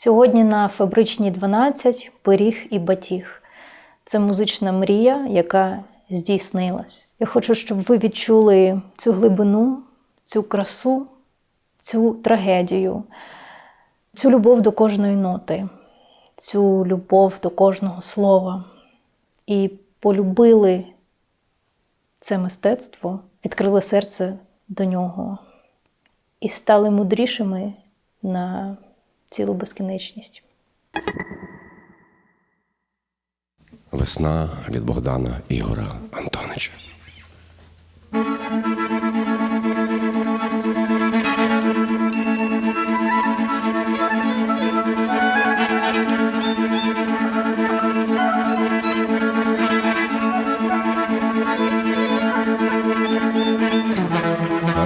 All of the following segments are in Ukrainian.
Сьогодні на Фабричній 12 «Пиріг і батіг». Це музична мрія, яка здійснилась. Я хочу, щоб ви відчули цю глибину, цю красу, цю трагедію, цю любов до кожної ноти, цю любов до кожного слова. І полюбили це мистецтво, відкрили серце до нього і стали мудрішими на цілу безкінечність. Весна від Богдана Ігора Антонича.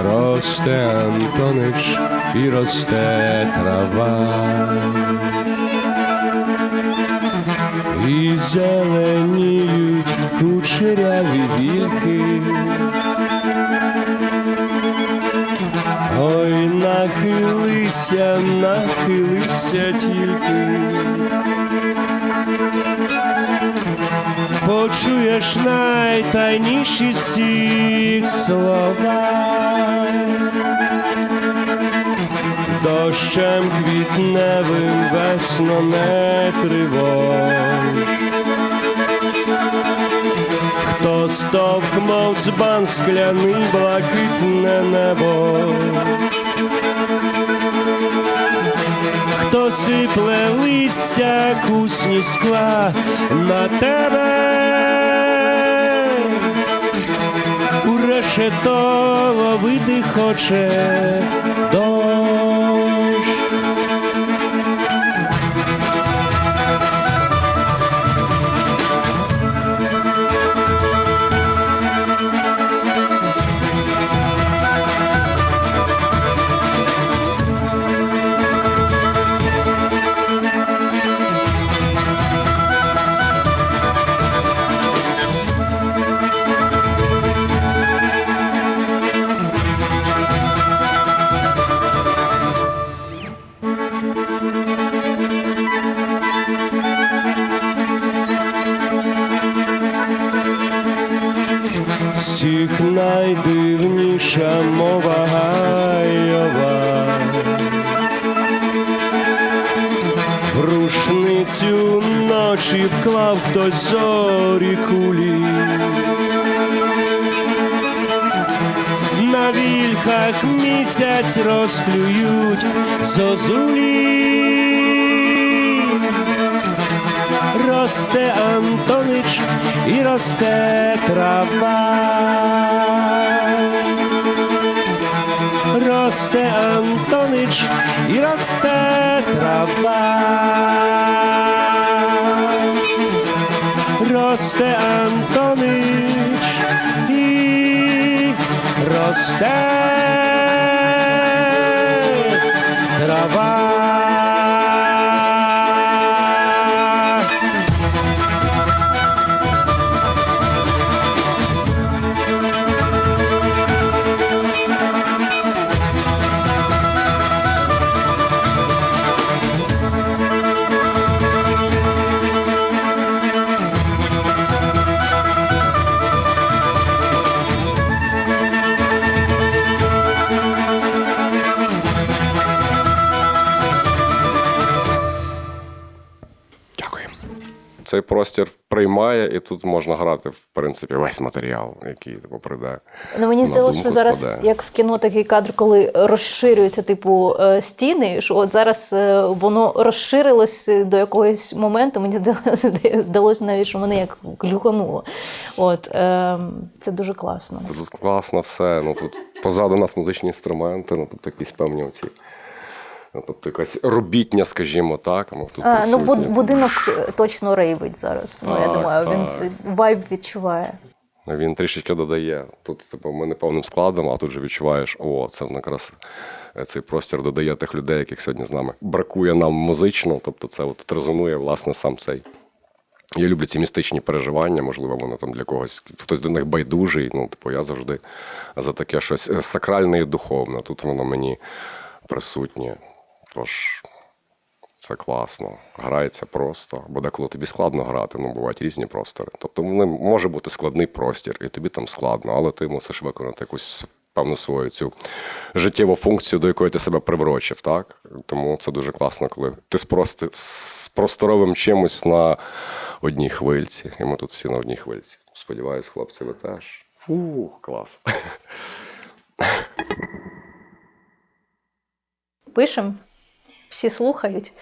Росте Антонич і росте трава, і зеленіють кучеряві вільхи. Ой, нахилися, нахилися тільки, почуєш найтайніші з всіх слова. Дощем квітневим весно не тривож, хто стовк, мов дзбан скляний, блакитне небо, хто сипле листя, кусні скла на тебе, у решето ловити хоче дощ. Всіх найдивніша мова гайова, в рушницю ночі вклав хтось зорі кулі, на вільхах місяць розклюють зозулі. Росте Антонич і росте трава, росте Антонич і росте трава, росте Антонич і росте трава. Цей простір приймає, і тут можна грати, в принципі, весь матеріал, який прийде. Ну, мені здалося, що зараз, як в кіно, такий кадр, коли розширюються, стіни, що от зараз воно розширилось до якогось моменту, мені здалося навіть, що мене як глюкануло. Це дуже класно. Тут класно все, тут позаду нас музичні інструменти, тут якісь певні оці. Тобто якась робітня, скажімо так. Будинок точно рейвить зараз. Я думаю, він цей вайб відчуває. Він трішечки додає. Тут ми не повним складом, а тут же відчуваєш, це якраз цей простір додає тих людей, яких сьогодні з нами бракує нам музично. Тобто це тут резонує, власне, сам цей. Я люблю ці містичні переживання, можливо, вони там для когось, хтось до них байдужий. Я завжди за таке щось сакральне і духовне. Тут воно мені присутнє. Тож Це класно. Грається просто, бо деколи тобі складно грати, ну, бувають різні простори. Тобто може бути складний простір, і тобі там складно, але ти мусиш виконати якусь певну свою цю життєву функцію, до якої ти себе приврочив, так? Тому це дуже класно, коли ти з просторовим чимось на одній хвильці, і ми тут всі на одній хвильці. Сподіваюсь, хлопці, ви теж. Фух, клас. Пишемо, всі слухають.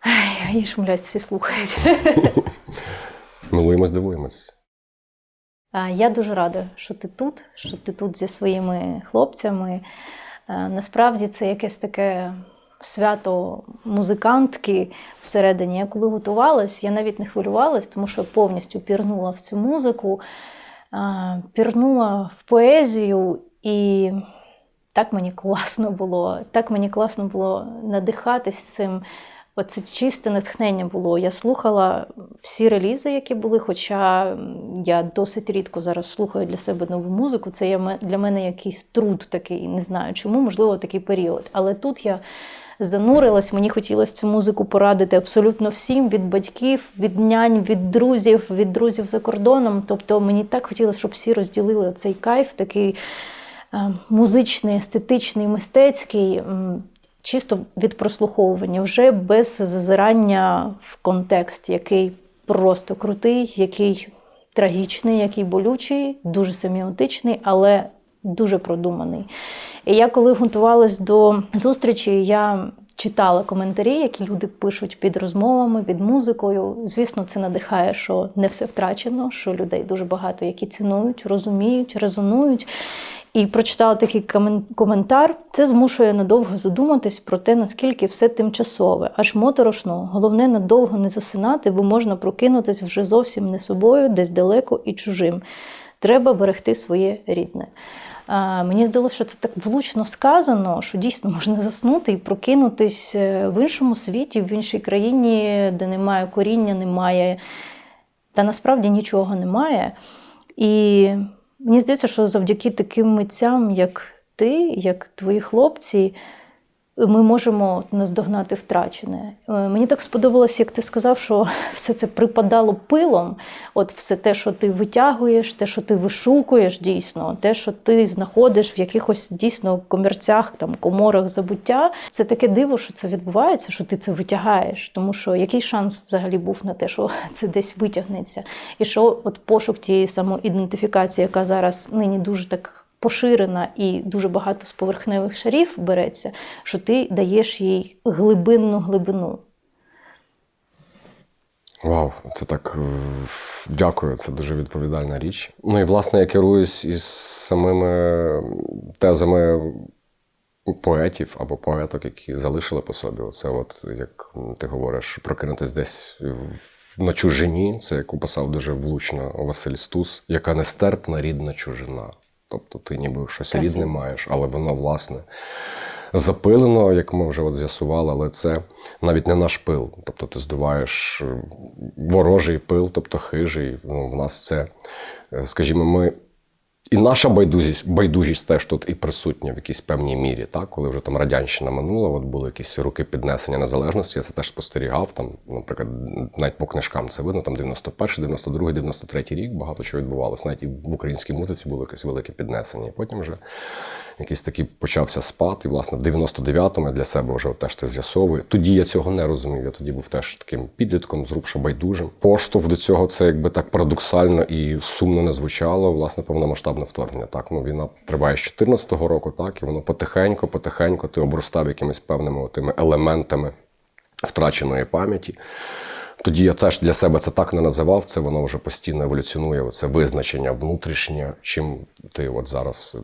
Ай, і шумлять, всі слухають. Милуємось, дивуємось. Я дуже рада, що ти тут зі своїми хлопцями. Насправді це якесь таке свято музикантки всередині. Я коли готувалась, я навіть не хвилювалась, тому що повністю пірнула в цю музику, пірнула в поезію, і так мені класно було надихатись цим. Оце чисте натхнення було. Я слухала всі релізи, які були, хоча я досить рідко зараз слухаю для себе нову музику. Це є для мене якийсь труд такий, не знаю чому, можливо, такий період. Але тут я занурилась, мені хотілося цю музику порадити абсолютно всім, від батьків, від нянь, від друзів за кордоном. Тобто мені так хотілося, щоб всі розділили цей кайф, такий музичний, естетичний, мистецький, чисто від прослуховування, вже без зазирання в контекст, який просто крутий, який трагічний, який болючий, дуже семіотичний, але дуже продуманий. І я, коли готувалась до зустрічі, я читала коментарі, які люди пишуть під розмовами, під музикою. Звісно, це надихає, що не все втрачено, що людей дуже багато, які цінують, розуміють, резонують. І прочитала такий коментар. Це змушує надовго задуматись про те, наскільки все тимчасове. Аж моторошно. Головне, надовго не засинати, бо можна прокинутись вже зовсім не собою, десь далеко і чужим. Треба берегти своє рідне. Мені здалося, що це так влучно сказано, що дійсно можна заснути і прокинутись в іншому світі, в іншій країні, де немає коріння, немає, та насправді нічого немає. І мені здається, що завдяки таким митцям, як ти, як твої хлопці, ми можемо наздогнати втрачене. Мені так сподобалось, як ти сказав, що все це припадало пилом. От все те, що ти витягуєш, те, що ти вишукуєш дійсно, те, що ти знаходиш в якихось дійсно комірцях, там, коморах забуття. Це таке диво, що це відбувається, що ти це витягаєш. Тому що який шанс взагалі був на те, що це десь витягнеться. І що от пошук тієї самоідентифікації, яка зараз нині дуже так поширена і дуже багато з поверхневих шарів береться, що ти даєш їй глибинну глибину. Вау, це так, дякую, це дуже відповідальна річ. Ну і, власне, я керуюсь із самими тезами поетів або поеток, які залишили по собі. Оце от, як ти говориш, прокинутись десь на чужині, це як описав дуже влучно Василь Стус, яка нестерпна рідна чужина. Тобто ти ніби щось рідне маєш, але воно, власне, запилено, як ми вже от з'ясували, але це навіть не наш пил. Тобто ти здуваєш ворожий пил, тобто хижий. Ну, в нас це, скажімо, ми... І наша байдужість теж тут і присутня в якійсь певній мірі. Так? Коли вже там радянщина минула, от були якісь роки піднесення незалежності, я це теж спостерігав. Там, наприклад, навіть по книжкам це видно, там 91-й, 92-й, 93-й рік багато чого відбувалося. Навіть і в українській музиці було якесь велике піднесення. І потім вже якийсь такий почався спад. І, власне, в 99-му я для себе вже теж це з'ясовую. Тоді я цього не розумів. Я тоді був теж таким підлітком, зрубша байдужим. Поштовх до цього це якби так парадоксально і сумно не звучало, власне, повномасштабне вторгнення. Так, ну, війна триває з 14-го року, так, і воно потихеньку ти обростав якимись певними тими елементами втраченої пам'яті. Тоді я теж для себе це так не називав, це воно вже постійно еволюціонує, це визначення внутрішнє, чим ти от зараз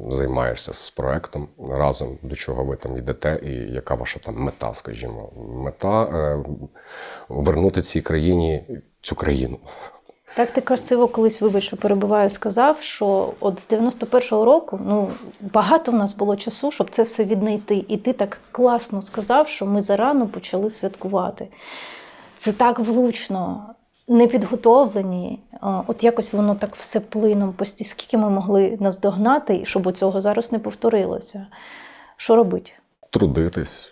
займаєшся з проектом, разом до чого ви там йдете і яка ваша там мета, скажімо. Мета вернути цій країні цю країну. Так ти красиво колись, вибач, що перебиваю, сказав, що от з 91-го року, ну, багато в нас було часу, щоб це все віднайти. І ти так класно сказав, що ми зарано почали святкувати. Це так влучно, непідготовлені. От якось воно так все плином постійно. Скільки ми могли наздогнати, щоб у цього зараз не повторилося? Що робити? Трудитись.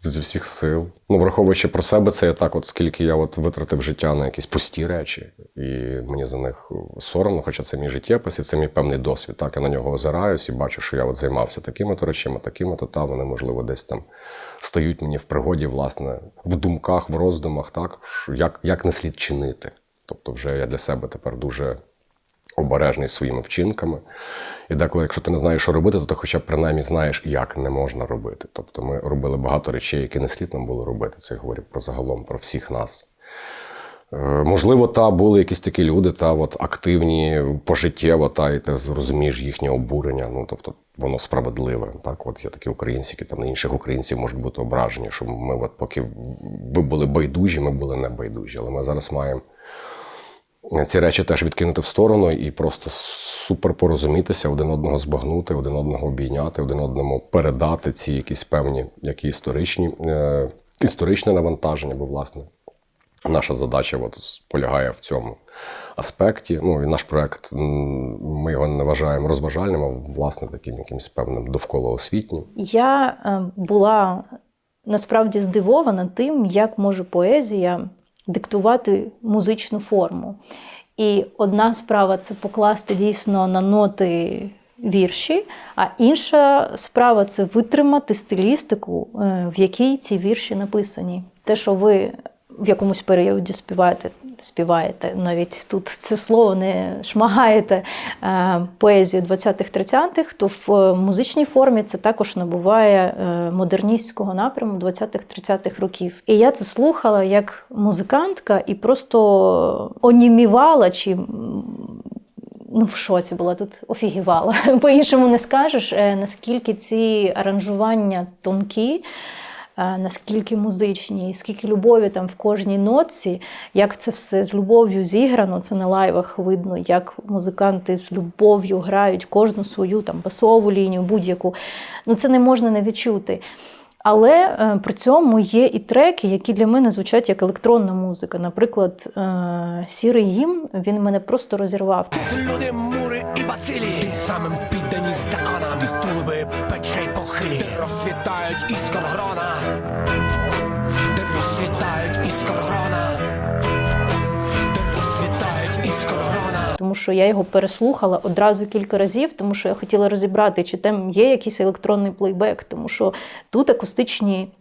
зі всіх сил. Ну, враховуючи про себе, це я так, от скільки я от витратив життя на якісь пусті речі, і мені за них соромно, хоча це мій життєпис, і це мій певний досвід. Так, я на нього озираюсь і бачу, що я от займався такими-то речами, такими-то, та вони, можливо, десь там стають мені в пригоді, власне, в думках, в роздумах, так, як не слід чинити. Тобто вже я для себе тепер дуже обережний своїми вчинками. І деколи, якщо ти не знаєш, що робити, то ти хоча б принаймні знаєш, як не можна робити. Тобто ми робили багато речей, які не слід нам було робити. Це я говорю про загалом, про всіх нас. Можливо, були якісь такі люди, активні пожиттєво, і ти зрозумієш їхнє обурення. Ну, тобто, воно справедливе. Так, от є такі українці, які там на інших українців можуть бути ображені, що ми, поки ви були байдужі, ми були не байдужі. Але ми зараз маємо ці речі теж відкинути в сторону і просто супер порозумітися, один одного збагнути, один одного обійняти, один одному передати ці якісь певні, які історичне навантаження, бо, власне, наша задача полягає в цьому аспекті. Ну, і наш проект, ми його не вважаємо розважальним, а, власне, таким якимось певним довколоосвітнім. Я була насправді здивована тим, як може поезія диктувати музичну форму. І одна справа – це покласти дійсно на ноти вірші, а інша справа – це витримати стилістику, в якій ці вірші написані. Те, що ви в якомусь періоді співаєте, навіть тут це слово не шмагаєте, поезію 20-30-х, то в музичній формі це також набуває модерністського напряму 20-30-х років. І я це слухала як музикантка і просто онімівала, чи в шоці була, тут офігівала. По-іншому не скажеш, наскільки ці аранжування тонкі, наскільки музичні, скільки любові там в кожній нотці, як це все з любов'ю зіграно, це на лайвах видно, як музиканти з любов'ю грають кожну свою там басову лінію, будь-яку. Це не можна не відчути. Але при цьому є і треки, які для мене звучать як електронна музика. Наприклад, «Сірий гімн», він мене просто розірвав. Тут люди, мури і бацилі, тим самим піддані законам, від тулуби печей похилі, де розцвітають іскоргрона, де розцвітають іскоргрона, де розцвітають іскоргрона. Тому що я його переслухала одразу кілька разів, тому що я хотіла розібрати, чи там є якийсь електронний плейбек, тому що тут акустичні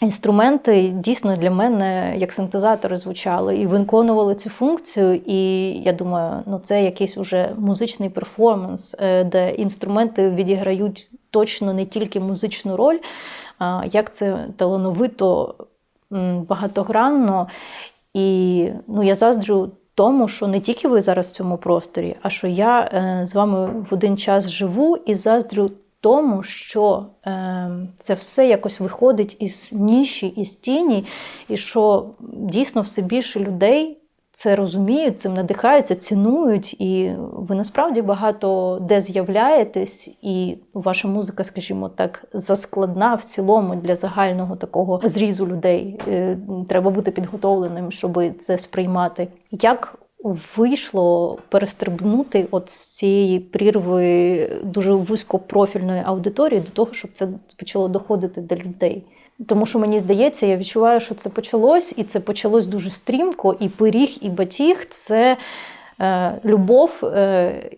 інструменти дійсно для мене як синтезатори звучали і виконували цю функцію. І я думаю, це якийсь уже музичний перформанс, де інструменти відіграють точно не тільки музичну роль, а як це талановито, багатогранно. І я заздрю тому, що не тільки ви зараз в цьому просторі, а що я з вами в один час живу і заздрю тому, що це все якось виходить із ніші, із тіні, і що дійсно все більше людей це розуміють, цим надихаються, цінують, і ви насправді багато де з'являєтесь, і ваша музика, скажімо так, заскладна в цілому для загального такого зрізу людей. Треба бути підготовленим, щоб це сприймати. Як вийшло перестрибнути от з цієї прірви дуже вузькопрофільної аудиторії до того, щоб це почало доходити до людей? Тому що, мені здається, я відчуваю, що це почалось, і це почалось дуже стрімко, і пиріг, і батіг – це любов.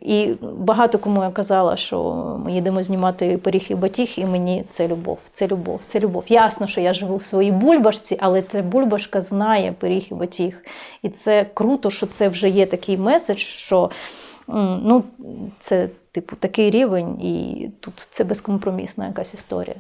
І багато кому я казала, що ми їдемо знімати пиріг і батіг, і мені це любов, це любов, це любов. Ясно, що я живу в своїй бульбашці, але ця бульбашка знає пиріг і батіг. І це круто, що це вже є такий меседж, що це такий рівень, і тут це безкомпромісна якась історія.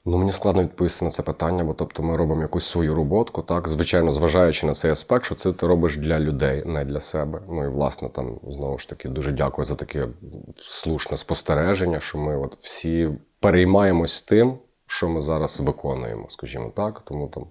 Мені складно відповісти на це питання, бо тобто ми робимо якусь свою роботку, так, звичайно, зважаючи на цей аспект, що це ти робиш для людей, не для себе. І, власне, там, знову ж таки, дуже дякую за таке слушне спостереження, що ми всі переймаємось тим, що ми зараз виконуємо, скажімо так. Тому там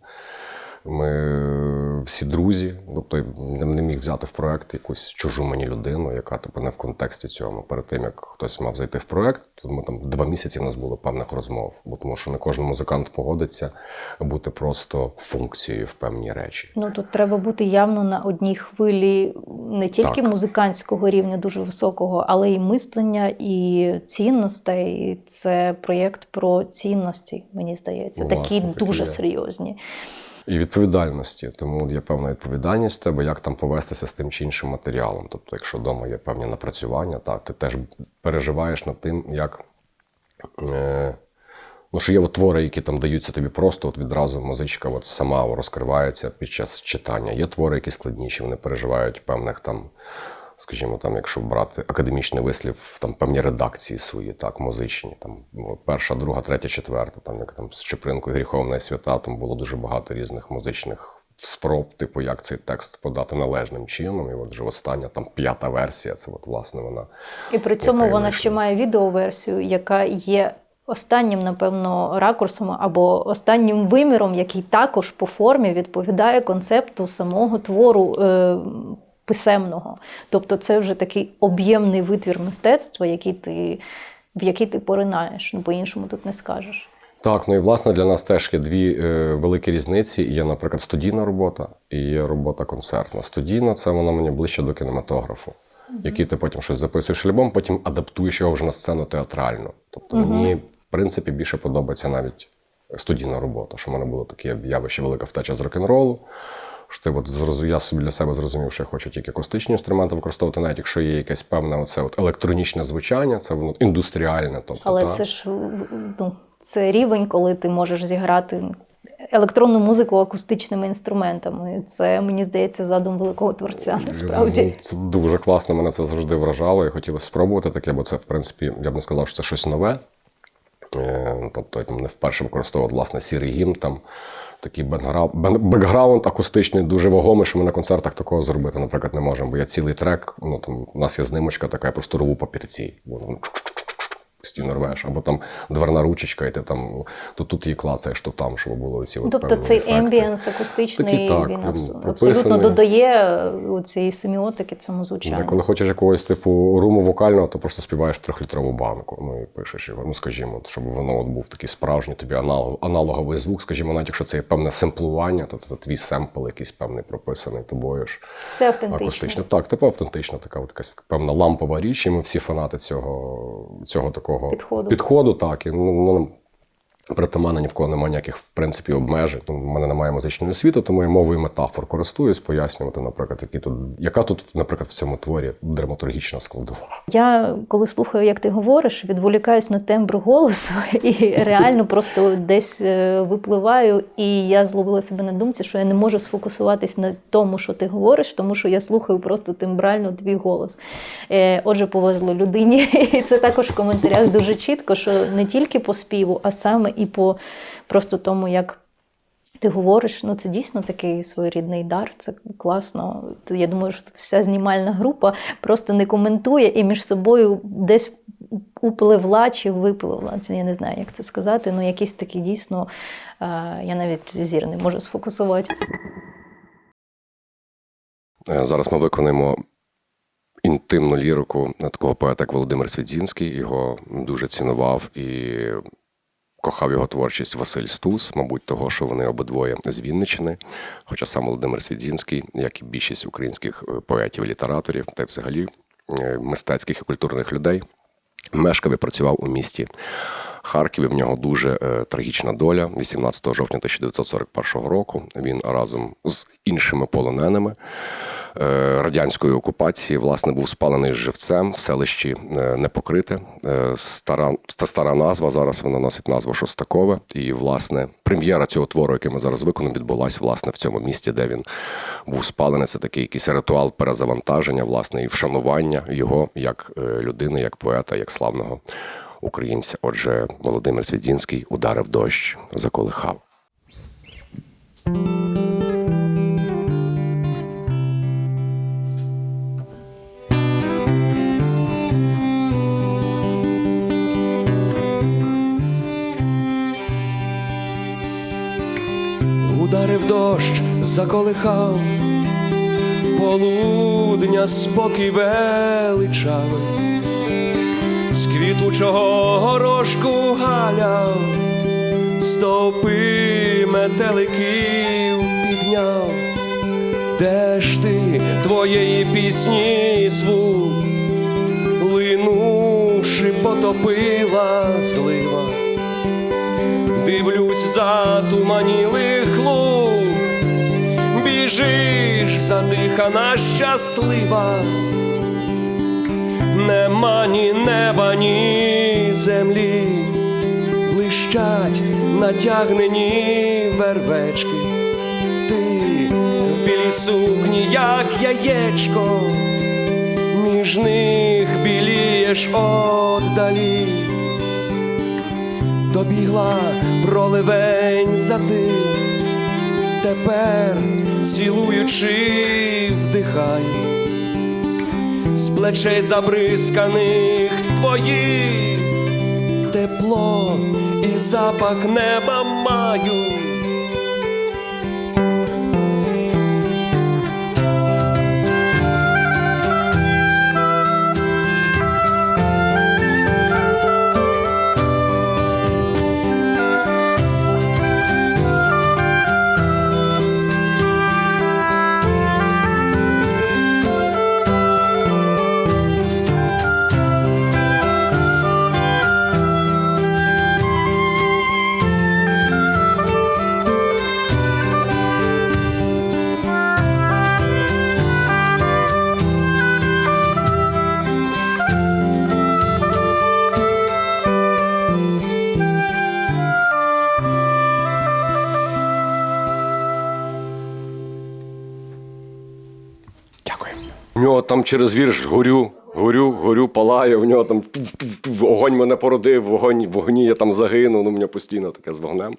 Ми всі друзі, тобто я не міг взяти в проект якусь чужу мені людину, яка не в контексті цього. Перед тим, як хтось мав зайти в проект, то ми 2 місяці в нас було певних розмов, бо тому що не кожен музикант погодиться бути просто функцією в певні речі. Ну, тут треба бути явно на одній хвилі не тільки Так. музикантського рівня дуже високого, але й мислення, і цінностей. Це проєкт про цінності, мені здається, Власне, такі такі дуже є. серйозні. І відповідальності. Тому є певна відповідальність в тебе, як там повестися з тим чи іншим матеріалом. Тобто, якщо вдома є певні напрацювання, так, ти теж переживаєш над тим, як... що є твори, які там даються тобі просто, відразу музичка сама розкривається під час читання. Є твори, які складніші, вони переживають певних там, скажімо, якщо брати академічний вислів, там певні редакції свої, так, музичні. Там, перша, друга, третя, четверта, як з Чупринкою «Гріховна і свята», там було дуже багато різних музичних спроб, як цей текст подати належним чином. І вже остання, 5-та версія, це власне вона. І при цьому яка вона вийшла. ще має відеоверсію, яка є останнім, напевно, ракурсом або останнім виміром, який також по формі відповідає концепту самого твору писемного. Тобто це вже такий об'ємний витвір мистецтва, в який ти поринаєш. По-іншому тут не скажеш. Так, і власне для нас теж є 2 великі різниці. Є, наприклад, студійна робота і є робота концертна. Студійна – це вона мені ближче до кінематографу, який ти потім щось записуєш альбом, потім адаптуєш його вже на сцену театральну. Тобто мені, в принципі, більше подобається навіть студійна робота, що в мене було таке явище велика втеча з рок-н-ролу. Що я собі для себе зрозумів, що я хочу тільки акустичні інструменти використовувати, навіть якщо є якесь певне електронічне звучання, це воно індустріальне. Тобто, Але це ж це рівень, коли ти можеш зіграти електронну музику акустичними інструментами. Це, мені здається, задум великого творця, насправді. Це дуже класно, мене це завжди вражало, і хотілося спробувати таке, бо це, в принципі, я б не сказав, що це щось нове. Тобто, я не вперше використовував, власне, сірий гімн, там такий бекграунд акустичний, дуже вагомий, що ми на концертах такого зробити, наприклад, не можемо. Бо я цілий трек, у нас є знимочка така, я просто рву папірці. Постійно рвеш, або там дверна ручечка, і ти там тут її клацаєш, то там, щоб було ці Тобто цей ембієнс акустичний, так, він абсолютно прописаний. додає цієї семіотики цьому звучанню. Коли хочеш якогось типу руму вокального, то просто співаєш в 3-літрову банку, і пишеш його, скажімо, щоб воно був такий справжній тобі аналоговий звук, скажімо, навіть якщо це є певне семплування, то це твій семпл якийсь певний прописаний тобою ж. Все автентично. Акустично. Так, типу автентична така якась певна лампова річ, і ми всі фанати цього такого підходу, так. І, притаманно ні в кого немає ніяких, в принципі, обмежень. У мене немає музичної освіти, тому я мовою метафор користуюсь, пояснювати, наприклад, яка тут, наприклад, в цьому творі драматургічна складова. Я, коли слухаю, як ти говориш, відволікаюсь на тембр голосу і реально просто десь випливаю, і я зловила себе на думці, що я не можу сфокусуватись на тому, що ти говориш, тому що я слухаю просто тембрально твій голос. Отже, повезло людині. І це також в коментарях дуже чітко, що не тільки по співу, а саме і по просто тому, як ти говориш, це дійсно такий своєрідний дар, це класно. Я думаю, що тут вся знімальна група просто не коментує і між собою десь упливла чи випливла. Я не знаю, як це сказати, якийсь такий дійсно, я навіть зір не можу сфокусувати. Зараз ми виконаємо інтимну лірику такого поета, як Володимир Свідзінський. Його дуже цінував і кохав його творчість Василь Стус, мабуть, того, що вони обидвоє з Вінниччини. Хоча сам Володимир Свідзінський, як і більшість українських поетів, літераторів, та й взагалі мистецьких і культурних людей, мешкав і працював у місті Харкові. В нього дуже трагічна доля. 18 жовтня 1941 року він разом з іншими полоненими радянської окупації, власне, був спалений живцем в селищі Непокрите. Це стара назва, зараз вона носить назву Шостакове. І, власне, прем'єра цього твору, який ми зараз виконуємо, відбулася, власне, в цьому місті, де він був спалений. Це такий якийсь ритуал перезавантаження, власне, і вшанування його як людини, як поета, як славного українця. Отже, Володимир Свідзінський «Ударив дощ, заколихав». Ударив дощ, дощ заколихав, полудня спокій величавий, з квітучого горошку галяв, стовпи метеликів підняв. Де ж ти твоєї пісні звук, линувши, потопила злива? Дивлюсь за туманілих луг, біжиш, задихана, щаслива. Нема ні неба, ні землі, блищать натягнені вервечки. Ти в білій сукні, як яєчко, між них білієш отдалі. Добігла проливень затих, тепер цілуючи вдихаю з плечей забризканих твоїх, тепло і запах неба маю. У нього там через вірш горю, палає, в нього там огонь мене породив, в вогні я там загинув, ну, у мене постійно таке з вогнем.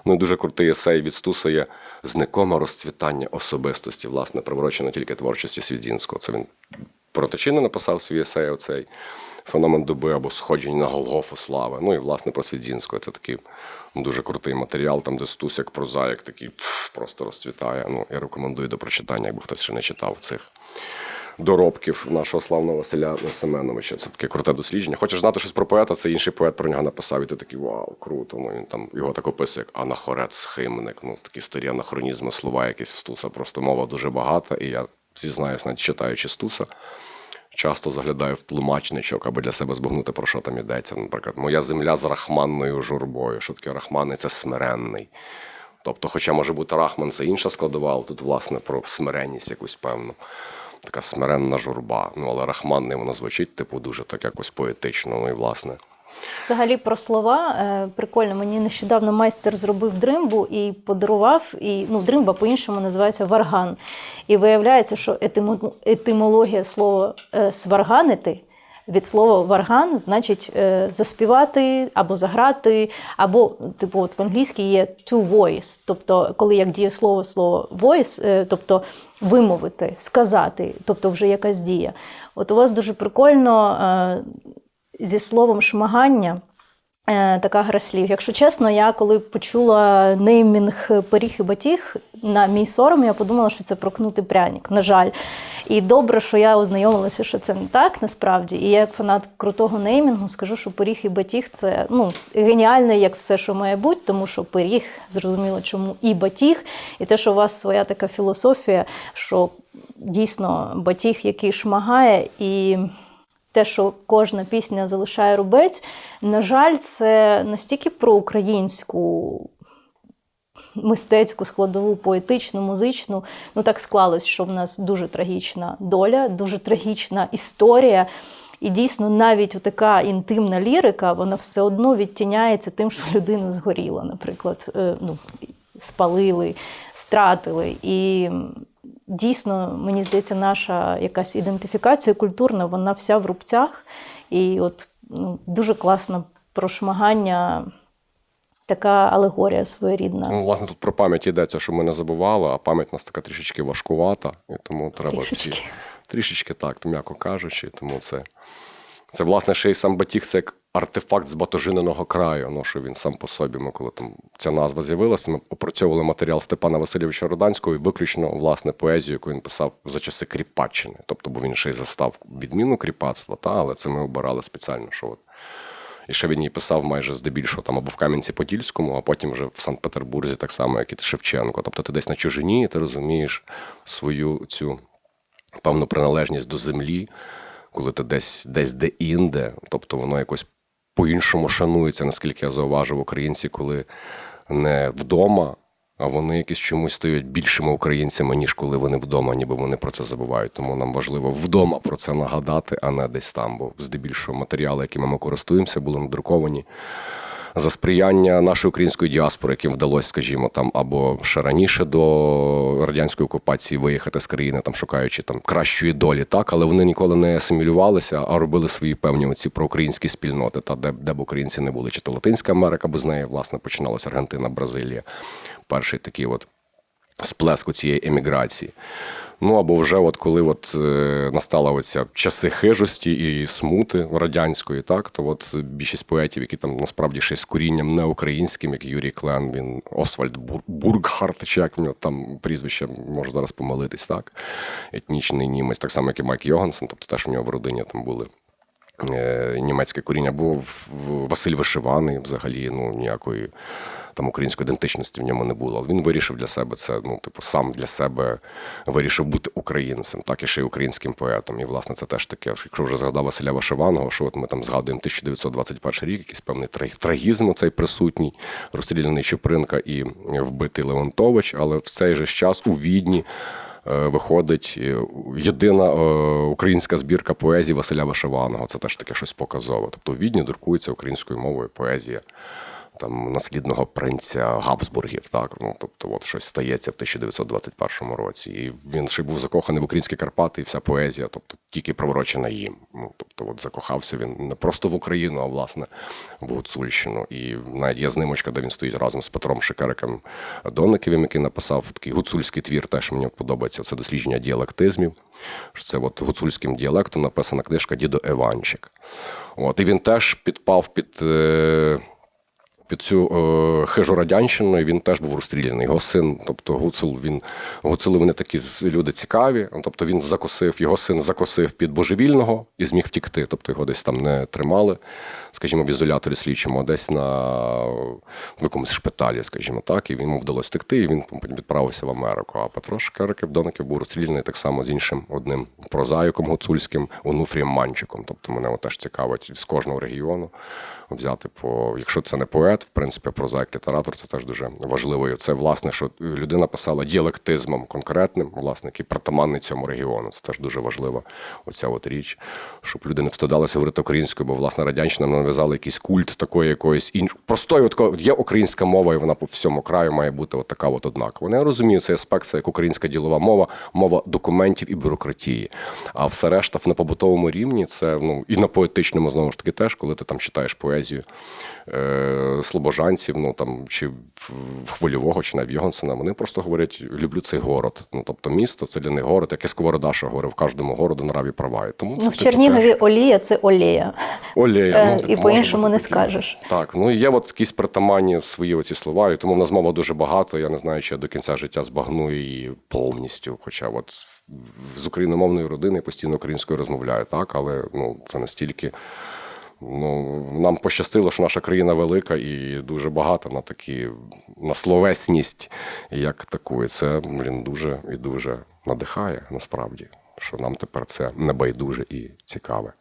Ну, і дуже крутий есей від Стуса є «Зникоме розцвітання особистості», власне, приурочено тільки творчості Свідзінського. Це він про Тичину написав свій есей, оцей «Феномен доби» або «Сходження на Голгофу слави». Ну і, власне, про Свідзінського. Це такий дуже крутий матеріал, там, де Стус як прозаїк такий просто розцвітає. Ну, я рекомендую до прочитання, якби хтось ще не читав цих доробків нашого славного Василя Семеновича. Це таке круте дослідження. Хочеш знати щось про поета, це інший поет про нього написав, і ти такий, вау, круто. Ну, він там, його так описує, як анахорет, схимник, ну, такі старі анахронізми, слова якісь в Стуса. Просто мова дуже багата, і я зізнаюсь, навіть читаючи Стуса, часто заглядаю в тлумачничок, аби для себе збагнути, про що там йдеться. Наприклад, «Моя земля з рахманною журбою». Що таке рахманний? Це смиренний. Тобто, хоча може бути рахман, це інша складова, тут, власне, про смиренність якусь певну. Така смиренна журба. Ну, але рахманний воно звучить, типу, дуже так якось поетично, ну і власне. Взагалі про слова прикольно. Мені нещодавно майстер зробив дримбу і подарував. І, ну, дримба по-іншому називається варган. І виявляється, що етимологія слова сварганити від слова варган значить заспівати або заграти, або, типу, от в англійській є to voice, тобто коли як дієслово слово voice, тобто вимовити, сказати, тобто вже якась дія. От у вас дуже прикольно зі словом шмагання така гра слів. Якщо чесно, я коли почула неймінг «Пиріг і батіг», на мій сором, я подумала, що це «Прокнутий пряник», на жаль. І добре, що я ознайомилася, що це не так, насправді. І я, як фанат крутого неймінгу, скажу, що «Пиріг і батіг» – це, ну, геніальне, як все, що має бути, тому що пиріг, зрозуміло, чому, і батіг. І те, що у вас своя така філософія, що дійсно батіг, який шмагає, і те, що кожна пісня залишає рубець, на жаль, це настільки про українську мистецьку складову, поетичну, музичну. Ну, так склалось, що в нас дуже трагічна доля, дуже трагічна історія. І дійсно, навіть така інтимна лірика, вона все одно відтіняється тим, що людина згоріла, наприклад, ну, спалили, стратили. І дійсно, мені здається, наша якась ідентифікація культурна, вона вся в рубцях. І от, ну, дуже класно про шмагання, така алегорія своєрідна. Ну, власне, тут про пам'ять йдеться, що ми не забували, а пам'ять у нас така трішечки важкувата, і тому треба трішечки так, то м'яко кажучи, тому це власне, ще й сам батіг, це як артефакт з Батожиненого краю, ну, що він сам по собі, ми коли там ця назва з'явилася, ми опрацьовували матеріал Степана Васильовича Руданського і виключно, власне, поезію, яку він писав за часи Кріпаччини. Тобто, бо він ще й застав відміну кріпацтва, але це ми обирали спеціально, що от. І ще він її писав майже здебільшого там або в Кам'янці-Подільському, а потім вже в Санкт-Петербурзі, так само, як і Шевченко. Тобто ти десь на чужині, і ти розумієш свою цю певну приналежність до землі, коли ти десь де-інде, тобто воно якось по-іншому шанується, наскільки я зауважив, українці, коли не вдома, а вони якісь чомусь стають більшими українцями, ніж коли вони вдома, ніби вони про це забувають. Тому нам важливо вдома про це нагадати, а не десь там, бо здебільшого матеріали, якими ми користуємося, були надруковані за сприяння нашої української діаспори, яким вдалося, скажімо, там або ще раніше до радянської окупації виїхати з країни, там шукаючи там кращої долі, так, але вони ніколи не асимілювалися, а робили свої певні оці проукраїнські спільноти, та де б українці не були, чи то Латинська Америка, бо з неї, власне, починалася Аргентина, Бразилія. Перший такий от сплеск цієї еміграції. Ну, або вже от коли от настала оця часи хижості і смути радянської, так, то от більшість поетів, які там насправді ще з корінням неукраїнським, як Юрій Клен, він Освальд Бургхарт, чи як в нього там прізвище, можу зараз помилитись, так, етнічний німець, так само, як і Майк Йогансен, тобто теж у нього в родині там були німецьке коріння, або Василь Вишиваний взагалі, ну, ніякої там української ідентичності в ньому не було. Але він вирішив для себе це, ну, типу, сам для себе вирішив бути українцем, так, і ще й українським поетом. І, власне, це теж таке, якщо вже згадав Василя Вишиваного, що от ми там згадуємо 1921 рік, якийсь певний трагізм цей присутній, розстріляний Чупринка і вбитий Леонтович, але в цей же час у Відні виходить єдина українська збірка поезії Василя Вишиваного. Це теж таке щось показове. Тобто у Відні друкується українською мовою поезія там наслідного принця Габсбургів, так, ну, тобто от щось стається в 1921 році. І він ще був закоханий в українські Карпати, і вся поезія, тобто тільки приурочена їм. Ну, тобто от закохався він не просто в Україну, а, власне, в Гуцульщину. І навіть є знимочка, де він стоїть разом з Петром Шикериком Донниківим, який написав такий гуцульський твір, теж мені подобається, це дослідження діалектизмів. Це от гуцульським діалектом написана книжка «Дідо Іванчик». От, і він теж підпав під цю хижу радянщину, і він теж був розстріляний. Його син, тобто Гуцули, вони такі люди цікаві, тобто він закосив, його син закосив під божевільного і зміг втікти, тобто його десь там не тримали, скажімо, в ізоляторі слідчому, а десь в якомусь шпиталі, скажімо так, і йому вдалося втекти, і він потім відправився в Америку. А Петро Шкериків Донників був розстріляний так само з іншим одним прозаїком гуцульським, Онуфрієм Манчиком. Тобто мене теж цікавить з кожного регіону взяти якщо це не поет, в принципі, прозаїк-літератор, це теж дуже важливо. І це, власне, що людина писала діалектизмом конкретним, власне, який притаманний цьому регіону. Це теж дуже важлива оця от річ, щоб люди не встидалися говорити українською, бо, власне, радянщина нав'язала якийсь культ такої якоїсь простої, є українська мова, і вона по всьому краю має бути от така от однакова. Я розумію цей аспект, це як українська ділова мова, мова документів і бюрократії. А все решта на побутовому рівні, це, ну, і на поетичному, знову ж таки, теж, коли ти там читаєш поезію слобожанців, ну, там, чи в Хвильового, чи навіть Йогансена, вони просто говорять, люблю цей город. Ну, тобто місто, це для них город, як і Сковородаша говорив, кожному городу нраві права. Тому ну, в Чернігові теж... олія – це олея. Олея. Ну, і по-іншому не скажеш. Так, ну, і є от якісь притаманні свої оці слова, і тому в нас мова дуже багато, я не знаю, чи я до кінця життя збагну її повністю, хоча от з україномовної родини постійно українською розмовляю, так, але, ну, це настільки... Ну, нам пощастило, що наша країна велика і дуже багата на словесність як таку. І це, дуже і дуже надихає, насправді, що нам тепер це небайдуже і цікаве.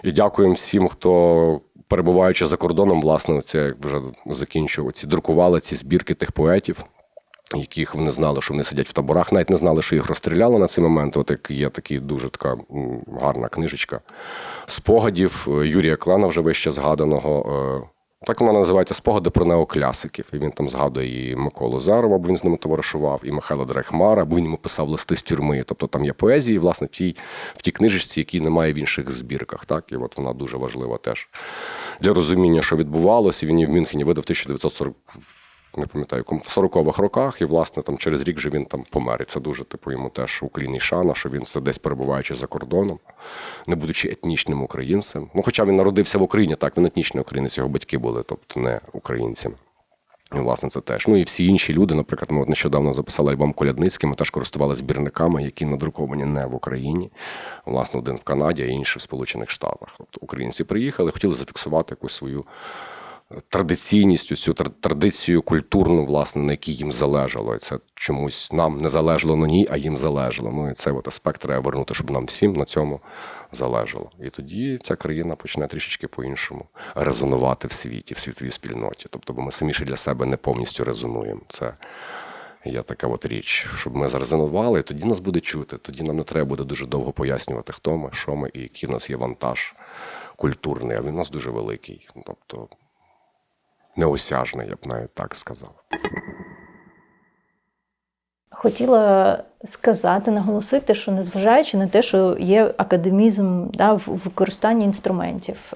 І дякуємо всім, хто, перебуваючи за кордоном, власне, це, як вже закінчував, друкували ці збірки тих поетів, яких вони знали, що вони сидять в таборах, навіть не знали, що їх розстріляли на цей момент. От як є така дуже така гарна книжечка спогадів Юрія Клена, вже вище згаданого. Так вона називається «Спогади про неокласиків». І він там згадує і Миколу Зарова, бо він з ними товаришував, і Михайла Дрейхмара, бо він йому писав листи з тюрми. Тобто там є поезії, власне, в тій книжечці, які немає в інших збірках. Так? І от вона дуже важлива теж для розуміння, що відбувалося. І він її в Мюнхені видав в не пам'ятаю, в 40-х роках, і, власне, там через рік же він там помер. І це дуже, типу, йому теж уклін і шана, що він це десь перебуваючи за кордоном, не будучи етнічним українцем. Ну, хоча він народився в Україні, так, він етнічний українець, його батьки були, тобто не українцями. І, власне, це теж. Ну і всі інші люди, наприклад, ми от нещодавно записали альбом Колядницький, ми теж користувалися збірниками, які надруковані не в Україні. Власне, один в Канаді, а інший в Сполучених Штатах. Тобто українці приїхали, хотіли зафіксувати якусь свою традиційність, цю традицію культурну, власне, на якій їм залежало. І це чомусь нам не залежало на ній, а їм залежало. Ну і цей от аспект треба вернути, щоб нам всім на цьому залежало. І тоді ця країна почне трішечки по-іншому резонувати в світі, в світовій спільноті. Тобто, бо ми самі ще для себе не повністю резонуємо. Це є така от річ, щоб ми зарезонували, і тоді нас буде чути. Тоді нам не треба буде дуже довго пояснювати, хто ми, що ми і який в нас є вантаж культурний, а він у нас дуже великий. Тобто, неосяжний, я б навіть так сказав. Хотіла сказати, наголосити, що незважаючи на те, що є академізм в використанні інструментів,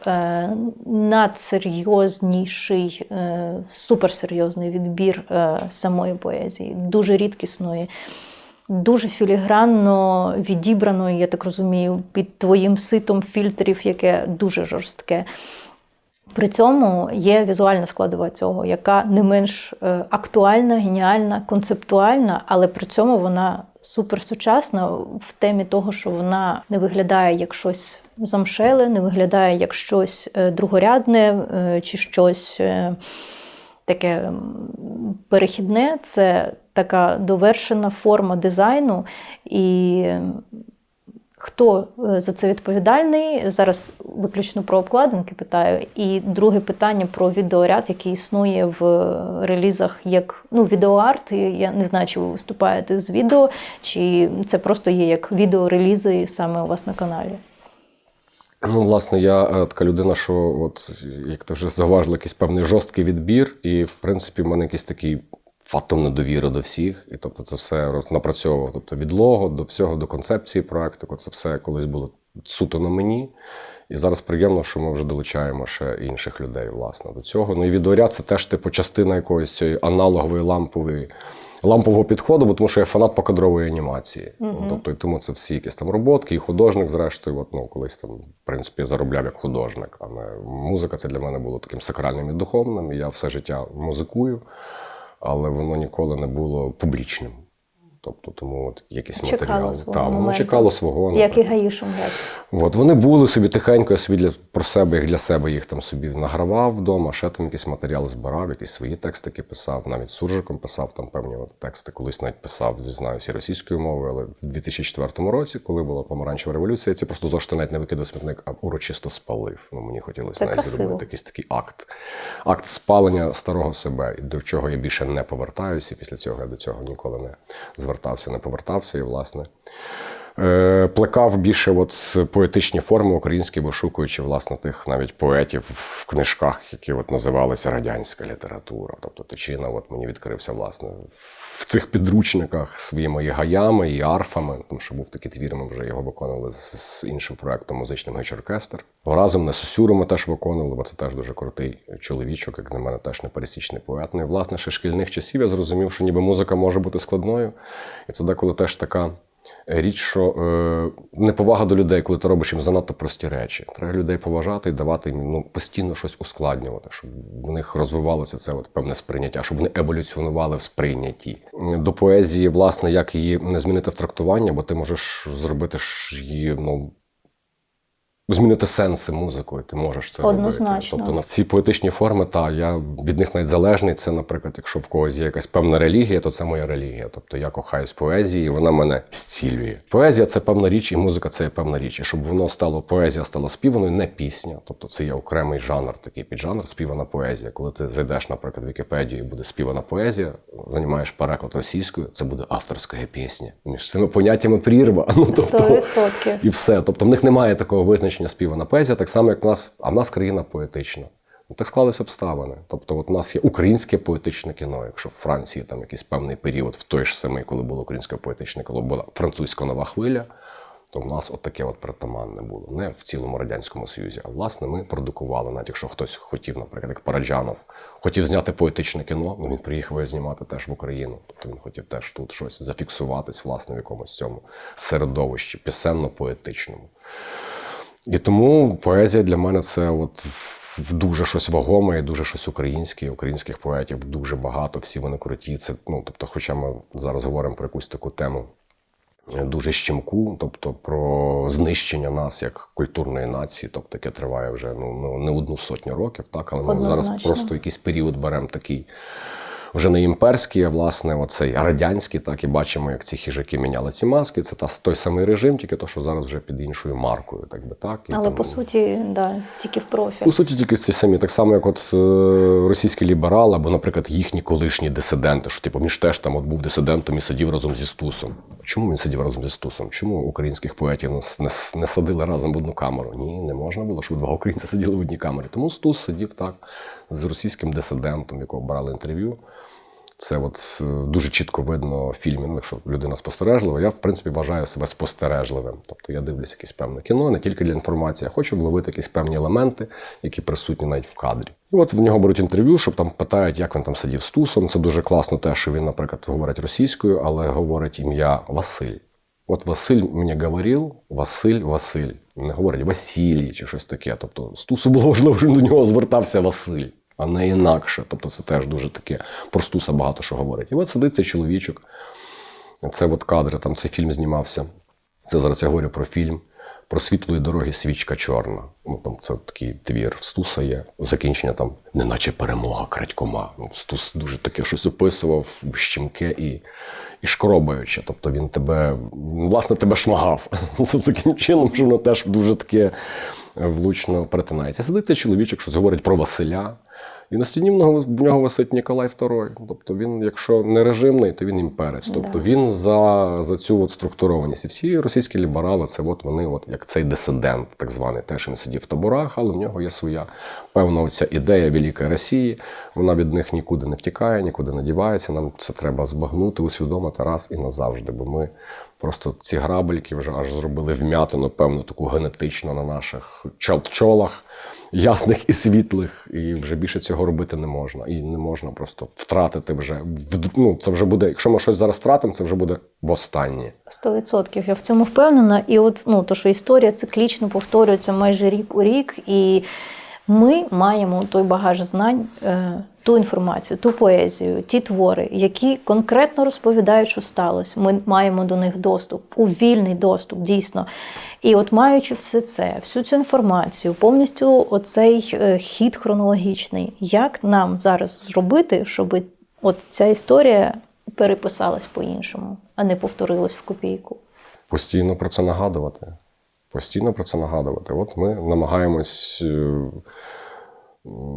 надсерйозніший, суперсерйозний відбір самої поезії, дуже рідкісної, дуже філігранно відібраної, я так розумію, під твоїм ситом фільтрів, яке дуже жорстке. При цьому є візуальна складова цього, яка не менш актуальна, геніальна, концептуальна, але при цьому вона суперсучасна в темі того, що вона не виглядає як щось замшеле, не виглядає як щось другорядне чи щось таке перехідне. Це така довершена форма дизайну. І хто за це відповідальний? Зараз виключно про обкладинки питаю. І друге питання про відеоряд, який існує в релізах як відеоарт. Я не знаю, чи ви виступаєте з відео, чи це просто є як відеорелізи саме у вас на каналі. Ну, власне, я така людина, що, от, як ти вже зауважила, якийсь певний жорсткий відбір, і, в принципі, в мене якийсь такий фатум недовіри до всіх, і тобто це все напрацьовував, тобто від лого до всього, до концепції проекту, це все колись було суто на мені, і зараз приємно, що ми вже долучаємо ще інших людей, власне, до цього. Ну і відеоряд – це теж, типу, частина якоїсь цієї аналогової лампового підходу, бо тому що я фанат покадрової анімації. Тобто, і тому це всі якісь там роботки, і художник, зрештою, колись там, в принципі, заробляв як художник, а не музика. Це для мене було таким сакральним і духовним, і я все життя музикую, але воно ніколи не було публічним. Тобто, тому от якісь матеріали. Так, воно чекало свого. Як і Гаїшум. От, вони були собі тихенько, я собі про себе, для себе їх там собі награвав вдома, ще там якийсь матеріал збирав, якісь свої текстики писав, навіть суржиком писав там певні тексти, колись навіть писав, зізнаюся, російською мовою, але в 2004 році, коли була помаранчева революція, я ці просто зошити навіть не викидав смітник, а урочисто спалив. Мені хотілося навіть зробити якийсь такий акт спалення старого себе, до чого я більше не повертаюся, і після цього я до цього ніколи не звертався, не повертався, і, власне, плекав більше поетичні форми українські, вишукуючи, власне, тих навіть поетів в книжках, які називалися радянська література. Тобто Тичина мені відкрився, власне, в цих підручниках своїми і гаями, і арфами, тому що був такий твір, ми вже його виконували з іншим проєктом музичним «Геч-оркестр». Разом Несосюру ми теж виконували, бо це теж дуже крутий чоловічок, як на мене, теж непересічний поет. Ну і, власне, ще шкільних часів я зрозумів, що ніби музика може бути складною. І це деколи теж така річ, що неповага до людей, коли ти робиш їм занадто прості речі. Треба людей поважати і давати їм постійно щось ускладнювати, щоб в них розвивалося це певне сприйняття, щоб вони еволюціонували в сприйнятті. До поезії, власне, як її не змінити в трактування, бо ти можеш зробити її, змінити сенси музикою, ти можеш це робити. Тобто ці поетичні форми, я від них навіть залежний. Це, наприклад, якщо в когось є якась певна релігія, то це моя релігія. Тобто я кохаюсь поезії, і вона мене зцілює. Поезія – це певна річ, і музика – це є певна річ. І щоб поезія стала співаною, не пісня. Тобто це є окремий жанр, такий піджанр, співана поезія. Коли ти зайдеш, наприклад, в Вікіпедію і буде співана поезія, займаєш переклад російською, це буде авторська пісня. Між цими поняттями прірва. 100%. І все. Тобто в них немає такого визначення співана поезія, так само, як в нас країна поетична. Так склалися обставини. Тобто у нас є українське поетичне кіно. Якщо в Франції там якийсь певний період, в той ж самий, коли було українське поетичне кіно, була французька нова хвиля, то в нас от таке от притаманне було. Не в цілому Радянському Союзі, а власне ми продукували. Навіть якщо хтось хотів, наприклад, як Параджанов, хотів зняти поетичне кіно, ну він приїхав його знімати теж в Україну. Тобто він хотів теж тут щось зафіксуватись, власне, в якомусь цьому середовищі, пісенно-поетичному. І тому поезія для мене це от дуже щось вагоме і дуже щось українське. Українських поетів дуже багато, всі вони круті. Це, ну, тобто, хоча ми зараз говоримо про якусь таку тему дуже щемку, тобто про знищення нас як культурної нації, тобто яке триває вже не одну сотню років, так, але ми зараз просто якийсь період беремо такий вже не імперський, а власне оцей радянський, так, і бачимо, як ці хижаки міняли ці маски. Це той самий режим, тільки то, що зараз вже під іншою маркою, так би так. І але тому, по суті, да, тільки в профіль. по суті, тільки ці самі, так само, як от російські ліберали, або, наприклад, їхні колишні дисиденти, що типу, між теж там от був дисидентом і сидів разом зі Стусом. Чому він сидів разом зі Стусом? Чому українських поетів не садили разом в одну камеру? Ні, не можна було, щоб два українці сиділи в одній камері. Тому Стус сидів так з російським дисидентом, якого брали інтерв'ю. Це от дуже чітко видно в фільмі, ну, якщо людина спостережлива. Я, в принципі, вважаю себе спостережливим. Тобто я дивлюся якесь певне кіно, не тільки для інформації, я хочу вловити якісь певні елементи, які присутні навіть в кадрі. І от в нього беруть інтерв'ю, щоб там питають, як він там сидів з Тусом. Це дуже класно те, що він, наприклад, говорить російською, але говорить ім'я Василь. От Василь мені говорив, Василь. Не говорить Василій чи щось таке. Тобто з Тусу було важливо, що до нього звертався Василь, а не інакше. Тобто це теж дуже таке, про Стуса багато що говорить. І от сидить цей чоловічок, це от кадри, там цей фільм знімався. Це зараз я говорю про фільм, про світлої дороги свічка чорна. Ну, там це такий твір в Стуса є, закінчення там «Неначе перемога крадькома». Ну, Стус дуже таке щось описував, щемке і шкробаюче. Тобто він власне, тебе шмагав. Це таким чином, що воно теж дуже таке влучно перетинається. Сидить цей чоловічок, щось говорить про Василя. І на стіні в нього висить Ніколай II. Тобто він, якщо не режимний, то він імперець. Тобто він за цю от структурованість. І всі російські ліберали, це от вони, от, як цей дисидент, так званий, теж він сидів в таборах, але в нього є своя певна оця ідея Великої Росії. Вона від них нікуди не втікає, нікуди не дівається. Нам це треба збагнути, усвідомити раз і назавжди. Бо ми просто ці грабельки вже аж зробили вм'ятину, певну таку генетичну на наших чолах, ясних і світлих, і вже більше цього робити не можна. І не можна просто втратити вже. Ну, це вже буде, якщо ми щось зараз втратимо, це вже буде востаннє. 100%. Я в цьому впевнена. І от, то, що історія циклічно повторюється майже рік у рік, і ми маємо той багаж знань, ту інформацію, ту поезію, ті твори, які конкретно розповідають, що сталося. Ми маємо до них доступ, у вільний доступ, дійсно. І от маючи все це, всю цю інформацію, повністю оцей хід хронологічний, як нам зараз зробити, щоб от ця історія переписалась по-іншому, а не повторилась в копійку? Постійно про це нагадувати. Постійно про це нагадувати. От ми намагаємось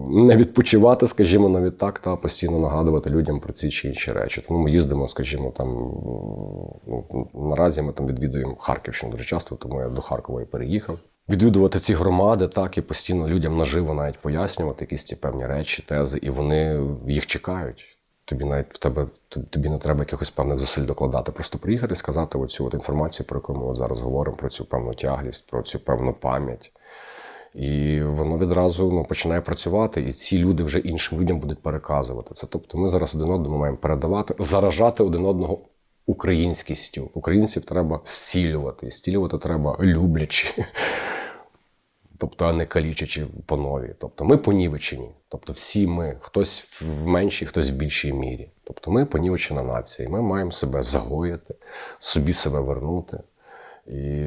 не відпочивати, скажімо, навіть так, та постійно нагадувати людям про ці чи інші речі. Тому ми їздимо, скажімо, там, наразі ми там відвідуємо Харківщину дуже часто, тому я до Харкова і переїхав. Відвідувати ці громади, так, і постійно людям наживо навіть пояснювати якісь ці певні речі, тези, і вони їх чекають. Тобі не треба якихось певних зусиль докладати. Просто приїхати і сказати оцю от інформацію, про яку ми зараз говоримо, про цю певну тяглість, про цю певну пам'ять. І воно відразу починає працювати, і ці люди вже іншим людям будуть переказувати це. Тобто ми зараз один одному маємо передавати, заражати один одного українськістю. Українців треба зцілювати. І зцілювати треба люблячи. Тобто, а не калічачи по новій. Тобто ми понівечені. Тобто всі ми, хтось в меншій, хтось в більшій мірі. Тобто ми понівечена нація. Ми маємо себе загоїти, собі себе вернути. І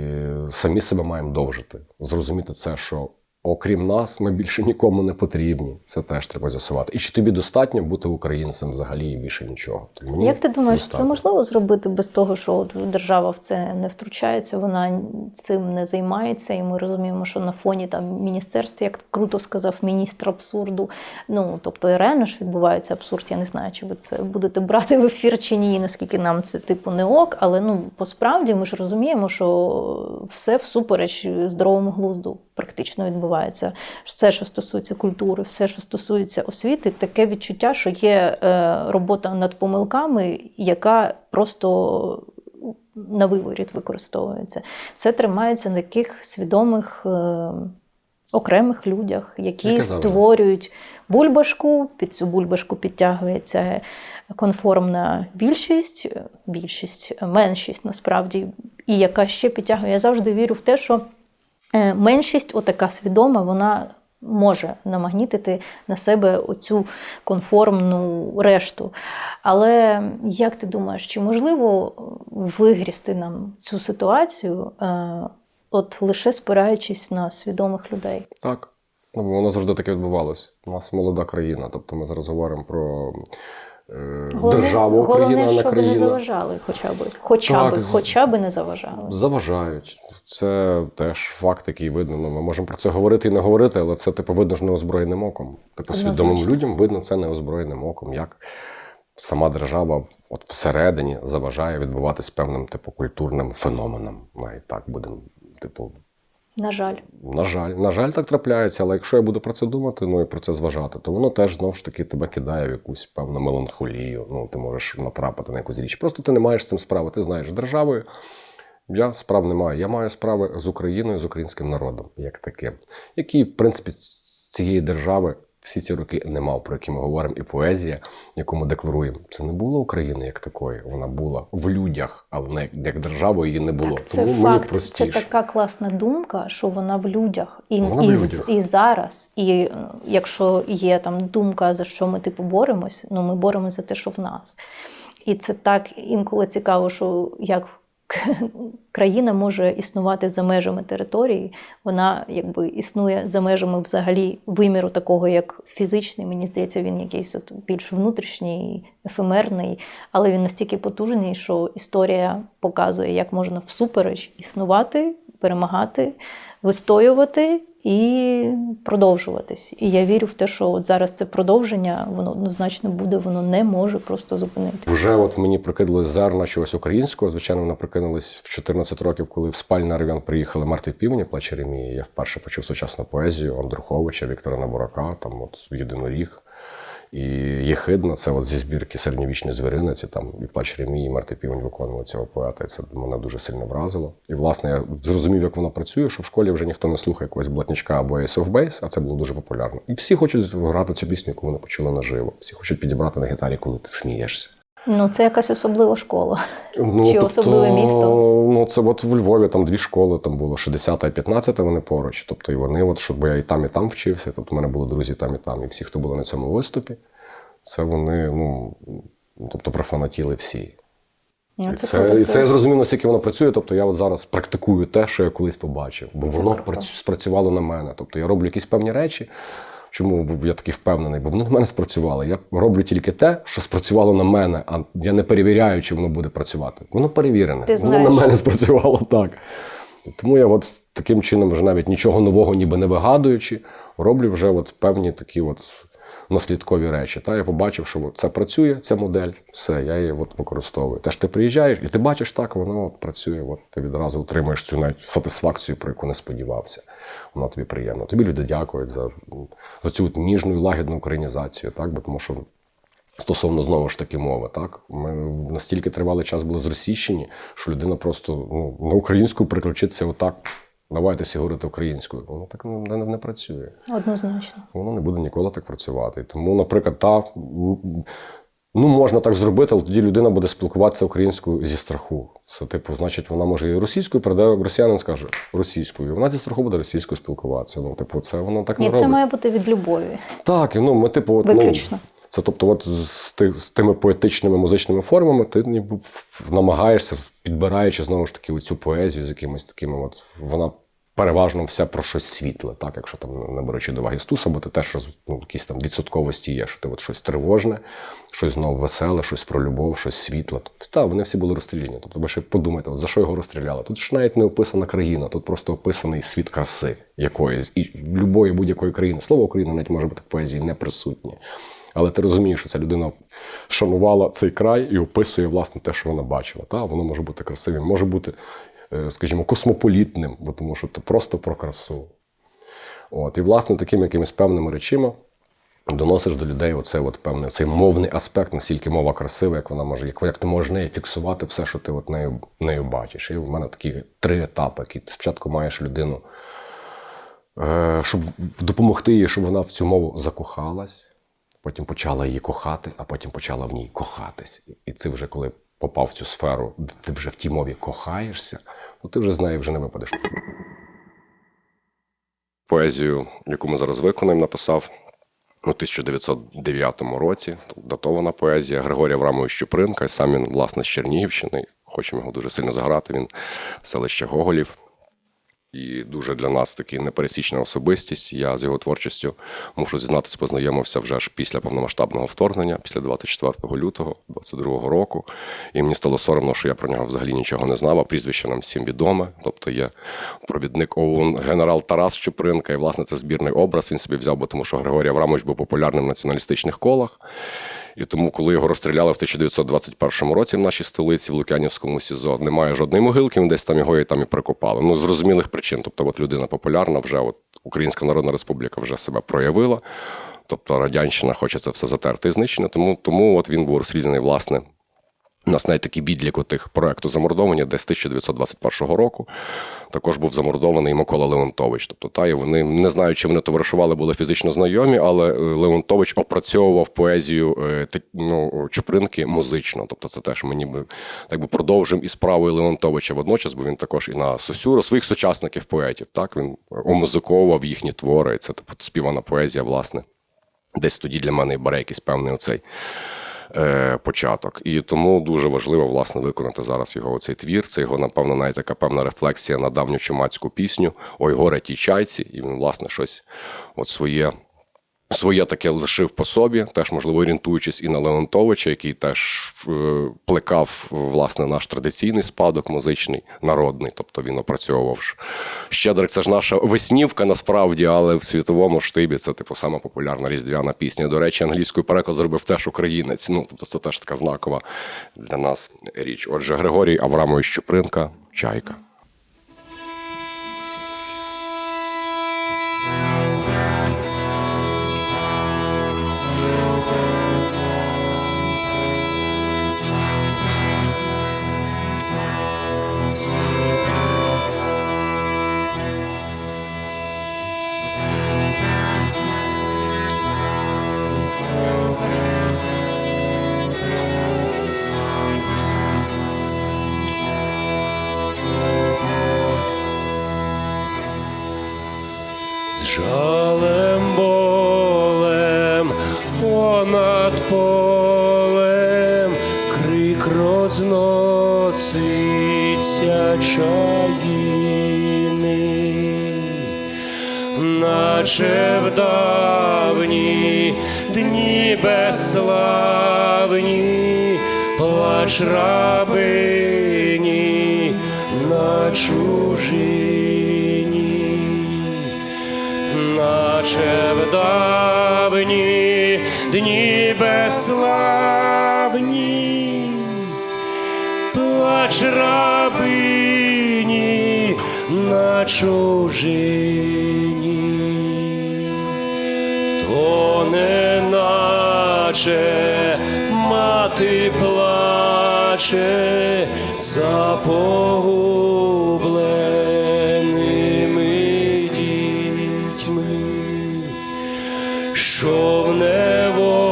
самі себе маємо довжити. Зрозуміти це, що окрім нас ми більше нікому не потрібні. Це теж треба з'ясувати. І чи тобі достатньо бути українцем взагалі і більше нічого? Мені як ти думаєш, достатньо. це можливо зробити без того, що держава в це не втручається, вона цим не займається, і ми розуміємо, що на фоні там міністерства, як круто сказав міністр абсурду, тобто і реально ж відбувається абсурд, я не знаю, чи ви це будете брати в ефір чи ні, наскільки нам це типу не ок, але посправді ми ж розуміємо, що все всупереч здоровому глузду практично відбувається. Все, що стосується культури, все, що стосується освіти, таке відчуття, що є робота над помилками, яка просто на виворіт використовується. Все тримається на таких свідомих окремих людях, які Я казав, створюють бульбашку, під цю бульбашку підтягується конформна меншість насправді, і яка ще підтягує. Я завжди вірю в те, що меншість, отака свідома, вона може намагнітити на себе оцю конформну решту. Але як ти думаєш, чи можливо вигрізти нам цю ситуацію, от лише спираючись на свідомих людей? Так. Ну, бо воно завжди таке відбувалось. У нас молода країна, тобто ми зараз говоримо про державу Україна, головне, а не щоб країна. не заважали хоча б не заважали. Заважають. Це теж факт, який видно. Ну, ми можемо про це говорити і не говорити, але це видно ж неозброєним оком. Свідомим людям видно це неозброєним оком, як сама держава от всередині заважає відбуватись певним культурним феноменам. Навіть так будемо, На жаль. На жаль, так трапляється, але якщо я буду про це думати, і про це зважати, то воно теж, знову ж таки, тебе кидає в якусь певну меланхолію. Ти можеш натрапити на якусь річ. Просто ти не маєш з цим справи. Ти знаєш, з державою я справ не маю. Я маю справи з Україною, з українським народом, як таким, який, в принципі, цієї держави всі ці роки не мав, про які ми говоримо, і поезія, яку ми декларуємо. Це не було України як такої, вона була в людях, але не як державою її не було. Так, це тому факт, мені простіше. це така класна думка, що вона в людях. Вона І зараз, і якщо є там думка, за що ми боремось, ми боремось за те, що в нас. І це так інколи цікаво, що як країна може існувати за межами території, вона існує за межами взагалі виміру такого, як фізичний, мені здається, він якийсь більш внутрішній, ефемерний, але він настільки потужний, що історія показує, як можна всупереч існувати, перемагати, вистоювати і продовжуватись. І я вірю в те, що от зараз це продовження, воно однозначно буде, воно не може просто зупинити. Вже от мені прикинулись зерна чогось українського. Звичайно, вона прикинулась в 14 років, коли в спальний район приїхали «Мертві півні», «Плач Єремії». Я вперше почув сучасну поезію Андруховича, Віктора Наборака, «Єдиноріг». І «Єхидна» – це зі збірки «Середньовічні звіриниці», там і «Плач Єремії», і «Мертвий півень» виконували цього поета, і це мене дуже сильно вразило. І, власне, я зрозумів, як воно працює, що в школі вже ніхто не слухає якогось блатнічка або Ace of Base, а це було дуже популярно. І всі хочуть грати цю пісню, яку вони почули наживо. Всі хочуть підібрати на гітарі, коли ти смієшся. Це якась особлива школа. Чи особливе місто? Це от в Львові там 2 школи, там було 60-та і 15-та, вони поруч. Тобто і вони, щоб я і там вчився, тобто в мене були друзі там і там. І всі, хто були на цьому виступі, це вони, профанатіли всі. І це я зрозумів, наскільки воно працює. Тобто я от зараз практикую те, що я колись побачив. Бо воно спрацювало на мене. Тобто я роблю якісь певні речі. Чому я такий впевнений? Бо вони на мене спрацювали. Я роблю тільки те, що спрацювало на мене, а я не перевіряю, чи воно буде працювати. Воно перевірене. Воно на мене спрацювало так. Тому я от таким чином, вже навіть нічого нового ніби не вигадуючи, роблю вже от певні такі от наслідкові речі. Я побачив, що це працює, ця модель, все, я її використовую. Теж ти приїжджаєш і ти бачиш, так, воно працює, ти відразу отримуєш цю навіть сатисфакцію, про яку не сподівався. Воно тобі приємно. Тобі люди дякують за цю ніжну і лагідну українізацію, тому що стосовно, знову ж таки, мови, ми настільки тривалий час були зросійщені, що людина просто на українську переключиться отак. Давайте всі говорити українською. Воно так не працює. Однозначно. Воно не буде ніколи так працювати. Тому, наприклад, можна так зробити, але тоді людина буде спілкуватися українською зі страху. Це, значить, вона може і російською, прийде росіянин, скаже російською. Вона зі страху буде російською спілкуватися. Це воно так не робить. Це має бути від любові. Так, ми, виключно. Це, тобто, з тими поетичними музичними формами ти ніби намагаєшся, підбираючи, знову ж таки, оцю поезію з якимись такими, вона переважно вся про щось світле, якщо там не беручи до уваги Стуса, бо ти теж якісь там відсотковості є, що ти щось тривожне, щось знову веселе, щось про любов, щось світле. Вони всі були розстріляні. Тобто ви ще подумайте, за що його розстріляли? Тут ж навіть не описана країна, тут просто описаний світ краси якоїсь. І в любої будь-якої країни. Слово Україна навіть може бути в поезії не присутнє. Але ти розумієш, що ця людина шанувала цей край і описує, власне, те, що вона бачила. Воно може бути красивим, може бути, скажімо, космополітним, тому що це просто про красу. І, власне, такими якимись певними речами доносиш до людей оце от певний цей мовний аспект, наскільки мова красива, як вона може, як ти можеш нею фіксувати все, що ти от нею бачиш. І в мене такі 3 етапи, які ти спочатку маєш людину, щоб допомогти їй, щоб вона в цю мову закохалась, потім почала її кохати, а потім почала в ній кохатись. І ти вже, коли попав в цю сферу, де ти вже в тій мові кохаєшся, то ти вже з неї вже не випадеш. Поезію, яку ми зараз виконуємо, написав у 1909 році. Датована поезія Григорія Аврамовича Чупринка. І сам він, власне, з Чернігівщини. Хочемо його дуже сильно заграти. Він з селища Гоголів. І дуже для нас такий непересічна особистість. Я з його творчістю, мушу зізнатися, познайомився вже ж після повномасштабного вторгнення, після 24 лютого 22 року. І мені стало соромно, що я про нього взагалі нічого не знав, а прізвище нам всім відоме. Тобто є провідник ОУН генерал Тарас Чупринка, і, власне, це збірний образ він собі взяв, бо тому що Григорій Аврамович був популярним в націоналістичних колах. І тому, коли його розстріляли в 1921 році в нашій столиці, в Лук'янівському СІЗО, немає жодної могилки, він десь там його і там і прикопали. Ну, з зрозумілих причин. Тобто, от людина популярна, вже от Українська Народна Республіка вже себе проявила. Тобто, Радянщина хоче це все затерти і знищення. Тому от він був розстріляний, власне. У нас навіть такий відлік тих проєкту замордовані десь 1921 року. Також був замордований Микола Леонтович. Тобто, і вони, не знаю, чи вони товаришували, були фізично знайомі, але Леонтович опрацьовував поезію Чупринки музично. Тобто це теж ми ніби так би продовжимо і справою Леонтовича водночас, бо він також і на Сосюру, своїх сучасників поетів, так, він омузиковував їхні твори. Це співана поезія, власне. Десь тоді для мене і бере якийсь певний оцей початок. І тому дуже важливо, власне, виконати зараз його оцей твір. Це його, напевно, навіть така певна рефлексія на давню чумацьку пісню «Ой, горе тій чайці». І він, власне, щось от своє таке лишив по собі, теж, можливо, орієнтуючись і на Леонтовича, який теж плекав, власне, наш традиційний спадок музичний, народний. Тобто він опрацьовував «Щедрик» – це ж наша веснівка, насправді, але в світовому штибі це, типу, сама популярна різдвяна пісня. До речі, англійською переклад зробив теж українець. Ну, тобто це теж така знакова для нас річ. Отже, Григорій Аврамович Чупринка «Чайка». З жалем болем понад полем крик розноситься чаїни, наче в давні дні безславні плач рабині на чужині. Наче в давні дні безславні плач рабині на чужині, то не наче мати плаче за погубленими дітьми, що в неволі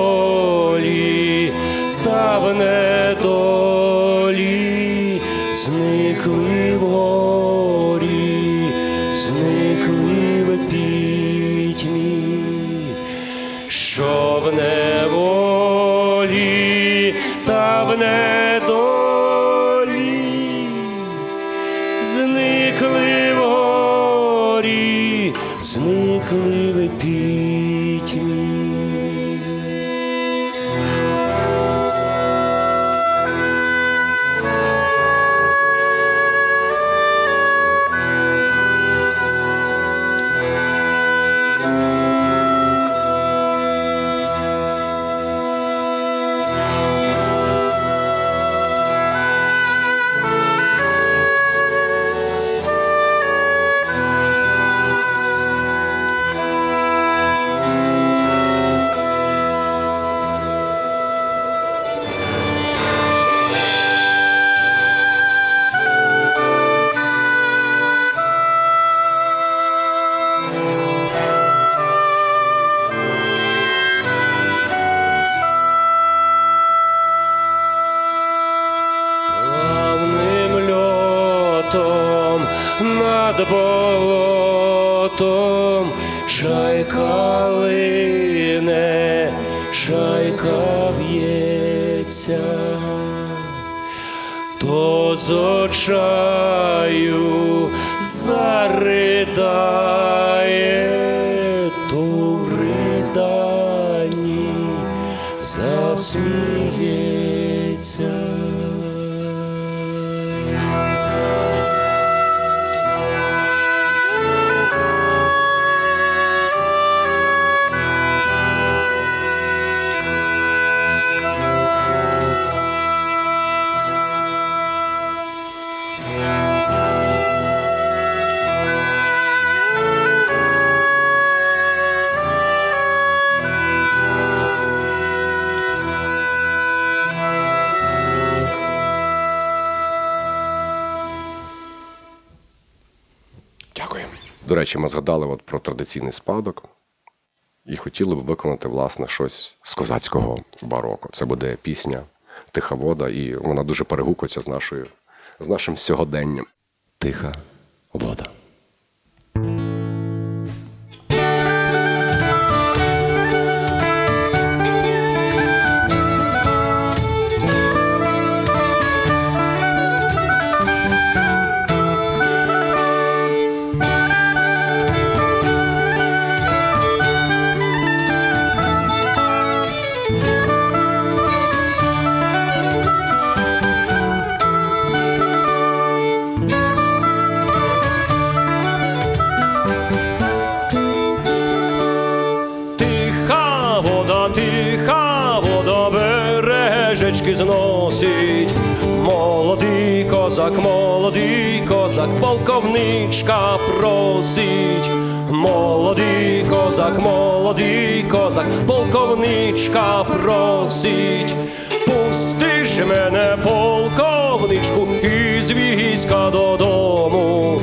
та в недолі зникли в горі, зникли в пітьмі, що в неволі та в недолі зникли в горі, зникли в пітьмі. чайка лине, чайка б'ється, то з очаю заридає, то в риданні засміється. Дякую. До речі, ми згадали от про традиційний спадок і хотіли б виконати, власне, щось з козацького бароко. Це буде пісня «Тиха вода», і вона дуже перегукується з нашим сьогоденням. Тиха вода. Тиха вода бережечки зносить. Молодий козак, полковничка просить. Молодий козак, полковничка просить. Пусти ж мене, полковничку, із війська додому.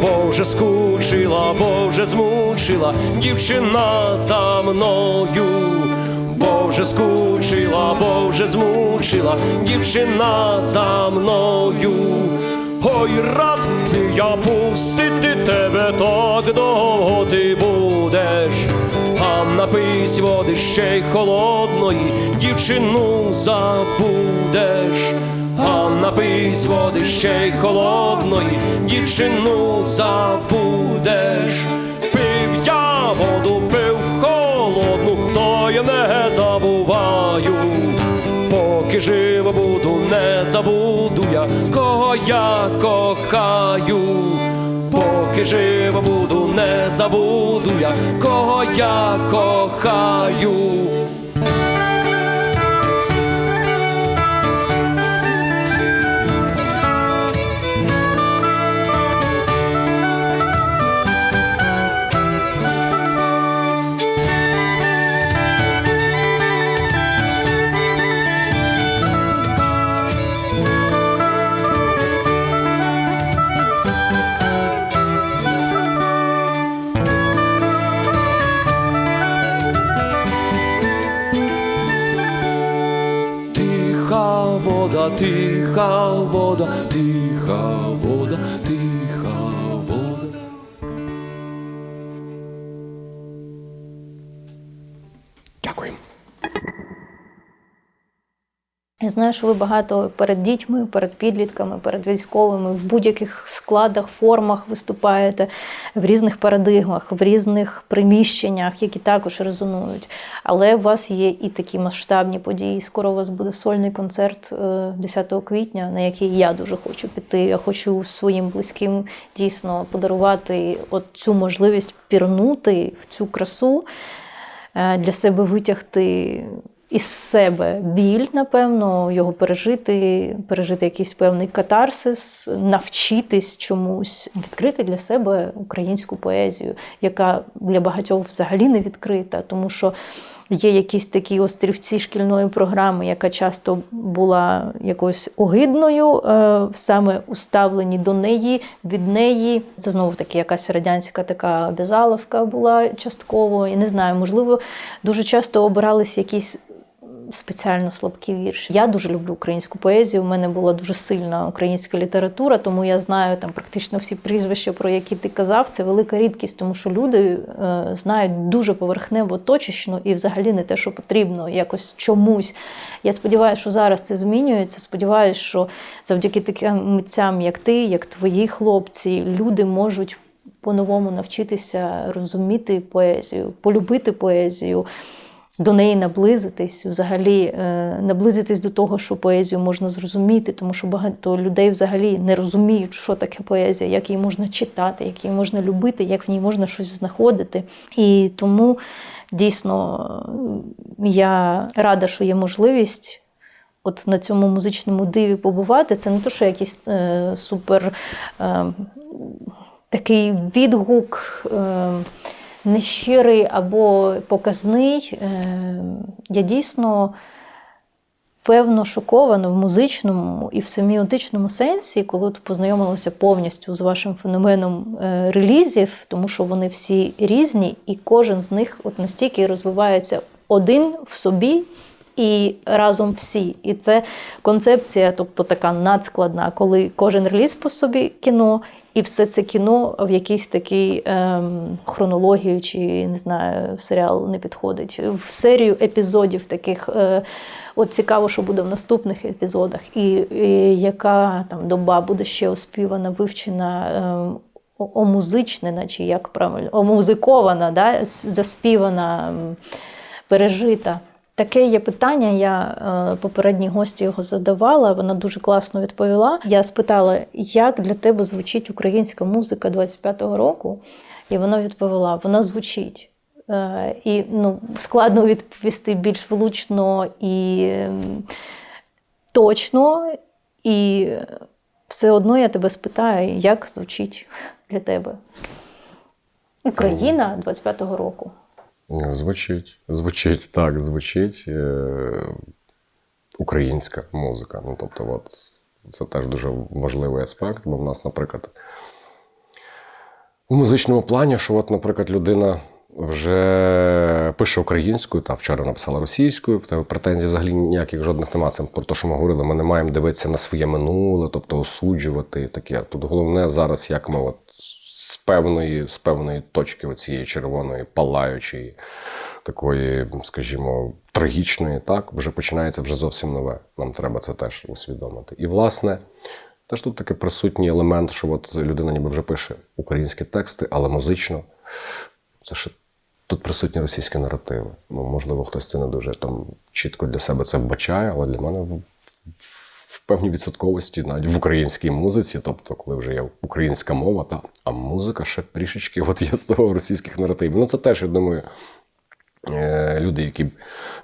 Бо вже скучила, бо вже змучила дівчина за мною. Бо вже скучила, бо вже змучила дівчина за мною. Ой, рад би я пустити тебе, так довго ти будеш. А напийсь води ще й холодної, дівчину забудеш. А напийсь води ще й холодної, дівчину забудеш. Пив я воду, пив холодну, то я не забуваю. Поки жива буду, не забуду я, кого я кохаю. Поки жива буду, не забуду я, кого я кохаю. Тиха вода, тиха вода, тиха вода. Дякую. Я знаю, що ви багато перед дітьми, перед підлітками, перед військовими в будь-яких складах, формах виступаєте, в різних парадигмах, в різних приміщеннях, які також резонують. Але у вас є і такі масштабні події. Скоро у вас буде сольний концерт 10 квітня, на який я дуже хочу піти. Я хочу своїм близьким дійсно подарувати от цю можливість пірнути в цю красу, для себе витягти із себе біль, напевно, його пережити якийсь певний катарсис, навчитись чомусь, відкрити для себе українську поезію, яка для багатьох взагалі не відкрита, тому що є якісь такі острівці шкільної програми, яка часто була якоюсь огидною, саме уставлені до неї, від неї. Це знову-таки якась радянська така обязаловка була частково. Я не знаю, можливо, дуже часто обирались якісь спеціально слабкі вірші. Я дуже люблю українську поезію, у мене була дуже сильна українська література, тому я знаю там практично всі прізвища, про які ти казав. Це велика рідкість, тому що люди знають дуже поверхнево, точечно і взагалі не те, що потрібно, якось чомусь. Я сподіваюся, що зараз це змінюється. Сподіваюся, що завдяки таким митцям, як ти, як твої хлопці, люди можуть по-новому навчитися розуміти поезію, полюбити поезію, до неї наблизитись, взагалі наблизитись до того, що поезію можна зрозуміти, тому що багато людей взагалі не розуміють, що таке поезія, як її можна читати, як її можна любити, як в ній можна щось знаходити. І тому дійсно я рада, що є можливість от на цьому музичному диві побувати. Це не то, що якийсь супер такий відгук нещирий або показний. Я дійсно, певно, шокована в музичному і в семіотичному сенсі, коли познайомилася повністю з вашим феноменом релізів, тому що вони всі різні, і кожен з них от настільки розвивається один в собі і разом всі. І це концепція, тобто така надскладна, коли кожен реліз по собі кіно, і все це кіно в якійсь такій хронології, чи, не знаю, серіал не підходить. В серію епізодів таких, от цікаво, що буде в наступних епізодах, і яка там доба буде ще оспівана, вивчена, омузичнена, чи як правильно, омузикована, да? Заспівана, пережита. Таке є питання, я попередній гості його задавала, вона дуже класно відповіла. Я спитала, як для тебе звучить українська музика 25-го року? І вона відповіла, вона звучить. І складно відповісти більш влучно і точно. І все одно я тебе спитаю, як звучить для тебе Україна 25-го року? Звучить. Українська музика. Ну, тобто, от, це теж дуже важливий аспект, бо в нас, наприклад, у музичному плані, що, от, наприклад, людина вже пише українською, та вчора написала російською, в тебе претензій взагалі ніяких жодних немає. Це про те, що ми говорили, ми не маємо дивитися на своє минуле, тобто осуджувати таке. Тут головне зараз, як ми от з певної точки оцієї червоної, палаючої, такої, скажімо, трагічної, так, вже починається вже зовсім нове. Нам треба це теж усвідомити. І, власне, теж тут такий присутній елемент, що от людина ніби вже пише українські тексти, але музично. Це ще тут присутні російські наративи. Ну, можливо, хтось це не дуже там чітко для себе це вбачає, але для мене в певній відсотковості, навіть в українській музиці, тобто, коли вже є українська мова, а музика ще трішечки от є з того російських наративів. Ну, це теж, я думаю, люди, які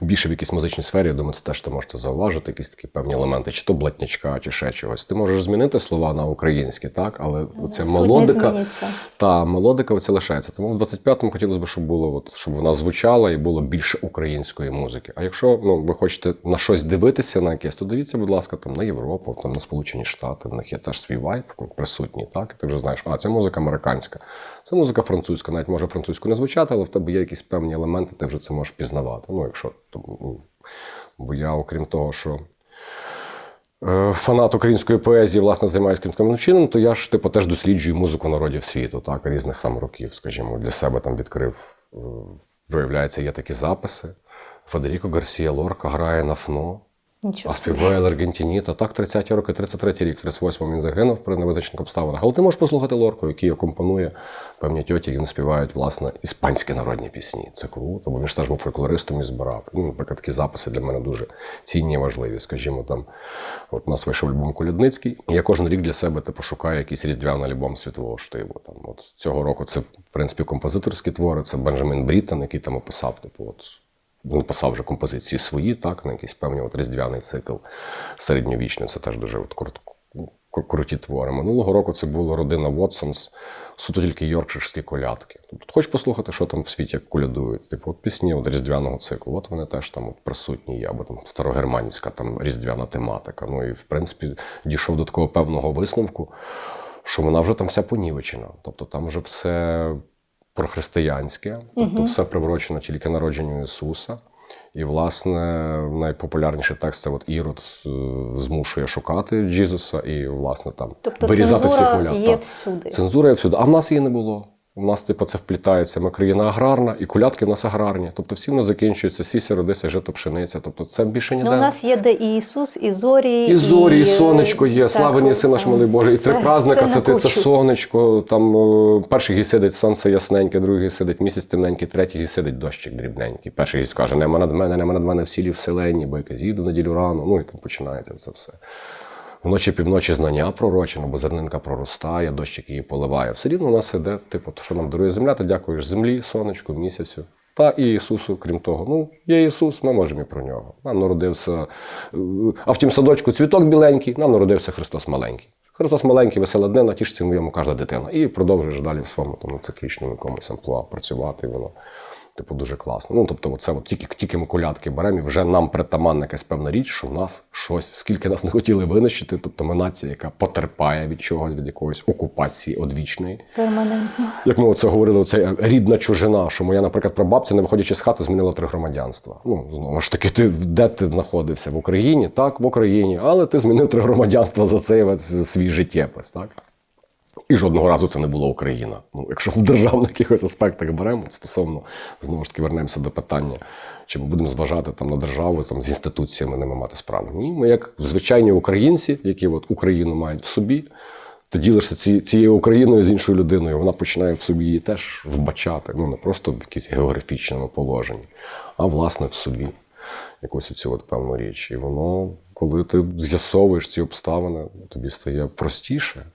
більше в якійсь музичній сфері, я думаю, це теж ти можете зауважити, якісь такі певні елементи, чи то блатнячка, чи ще чогось. Ти можеш змінити слова на українські, так, але оця мелодика оця лишається. Тому в 25-му хотілося б, щоб було, от, щоб вона звучала і було більше української музики. А якщо ви хочете на щось дивитися, на якесь, то дивіться, будь ласка, там, на Європу, там, на Сполучені Штати, в них є теж свій вайб присутній, так, і ти вже знаєш, це музика американська, це музика французька, навіть може французьку не звучати, але в тебе є якісь певні елементи, ти вже це можеш пізнавати. Ну, якщо, бо я, окрім того, що фанат української поезії, власне, займаюся таким чином, то я ж, теж досліджую музику народів світу, так, різних там років, скажімо, для себе там відкрив, виявляється, є такі записи. Федеріко Гарсія Лорка грає на фно, а співає Аргентініта. Так, 30-ті роки, 33-й рік, 38-му він загинув при невизначених обставинах. Але ти можеш послухати Лорку, який акомпонує певні тьоті, які співають, власне, іспанські народні пісні. Це круто, бо він ж теж був фольклористом і збирав. Ну, наприклад, такі записи для мене дуже цінні і важливі. Скажімо, там, от у нас вийшов альбом Колядницький, і я кожен рік для себе шукаю якийсь різдвяний альбом світового штибу. Там, от, цього року це, в принципі, композиторські твори, це Бенджамін Бріттон, який там описав, він писав вже композиції свої, так, на якийсь певний різдвяний цикл середньовічний. Це теж дуже круті твори. Минулого року це була родина Вотсонс, суто тільки йоркширські колядки. Тобто, хочеш послухати, що там в світі як колядують? От пісні різдвяного циклу, от вони теж там присутні є, або там старогерманська там різдвяна тематика. Ну і, в принципі, дійшов до такого певного висновку, що вона вже там вся понівечена. Тобто там вже все прохристиянське, тобто все приурочено тільки народженню Ісуса. І, власне, найпопулярніший текст – це от Ірод змушує шукати Джізуса і, власне, там Тобто вирізати всіх цензура малят. є Так. всюди. Цензура є всюди. А в нас її не було. У нас, типу, це вплітається. Ми країна аграрна, і колядки в нас аграрні. Тобто всі в нас закінчуються, сіся, родися, жито, пшениця. Тобто це більше ніде. Ну, у нас є де і Ісус, і зорі, І зорі, і сонечко є, так, славені єси наш там милий Боже. І все- три праздника, все на це кучу. сонечко, там перший гість сидить сонце ясненьке, другий гість сидить місяць темненький, третій гість сидить дощик дрібненький. Перший гість каже, нема над мене в сілі вселенні, бо якось їду неділю рано, ну і там починається це все. Вночі півночі знання пророчено, бо зернинка проростає, дощик її поливає. Все рівно у нас іде, типу, що нам дарує земля, ти дякуєш землі, сонечку, місяцю. Та і Ісусу, крім того. Ну, є Ісус, ми можемо і про нього. Нам народився, а в тім садочку цвіток біленький, нам народився Христос маленький. Христос маленький, весела днина, тішиться моєму кожна дитина. І продовжуєш далі в своєму тому циклічному якомусь амплуа працювати, і воно, типу, дуже класно. Ну, тобто, це от тільки ми колядки беремо, і вже нам притаманна якась певна річ, що в нас щось, скільки нас не хотіли винищити, тобто ми нація, яка потерпає від чогось, від якоїсь окупації одвічної. Перманентно. Як ми оце говорили, оце рідна чужина, що моя, наприклад, прабабця, не виходячи з хати, змінила 3 громадянства. Ну, знову ж таки, де ти знаходився? В Україні? Так, в Україні, але ти змінив 3 громадянства за цей свій життєпис, так? І жодного разу це не була Україна. Ну, якщо в державних якихось аспектах беремо, стосовно, знову ж таки, вернемося до питання, чи ми будемо зважати там на державу, там, з інституціями ними мати справу. Ні, ми як звичайні українці, які от Україну мають в собі, ти ділишся цією Україною з іншою людиною, вона починає в собі її теж вбачати, ну не просто в якійсь географічному положенні, а власне в собі якусь оцю от певну річ. І воно, коли ти з'ясовуєш ці обставини, тобі стає простіше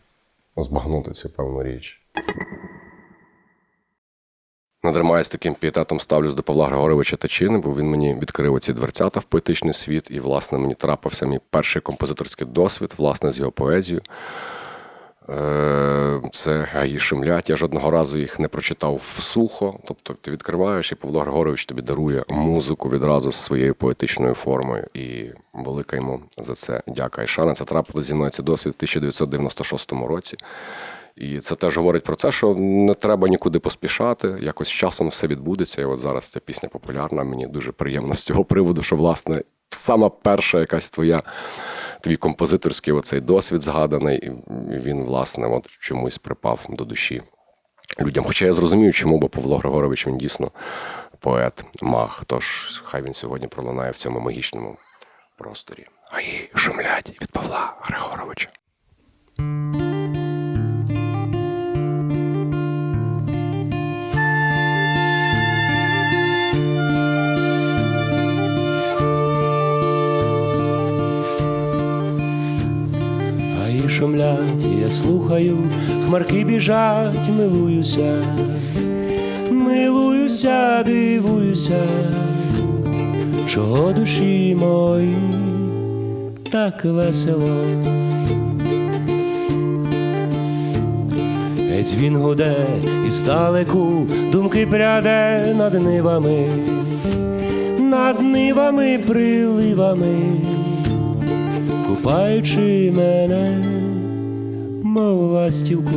збагнути цю певну річ. Надарма я з таким пієтетом ставлюсь до Павла Григоровича Тичини, бо він мені відкрив ці дверцята в поетичний світ, і, власне, мені трапився мій перший композиторський досвід, власне, з його поезією. Це «Гаї шумлять». Я жодного разу їх не прочитав всухо. Тобто ти відкриваєш, і Павло Григорович тобі дарує музику відразу з своєю поетичною формою. І велика йому за це дяка і шана. Це трапилось зі мною цей досвід в 1996 році. І це теж говорить про це, що не треба нікуди поспішати, якось з часом все відбудеться. І от зараз ця пісня популярна, мені дуже приємно з цього приводу, що, власне, сама перша якась твій композиторський оцей досвід згаданий, і він, власне, от чомусь припав до душі людям. Хоча я зрозумію, чому, бо Павло Григорович, він дійсно поет, маг, тож хай він сьогодні пролунає в цьому магічному просторі. Гаї шумлять від Павла Григоровича. Гаї шумлять, я слухаю, хмарки біжать, милуюся, дивуюся, чого душі мої так весело. Дзвін гуде і здалеку думки пряде над нивами, приливами, купаючи мене, мов ластівку.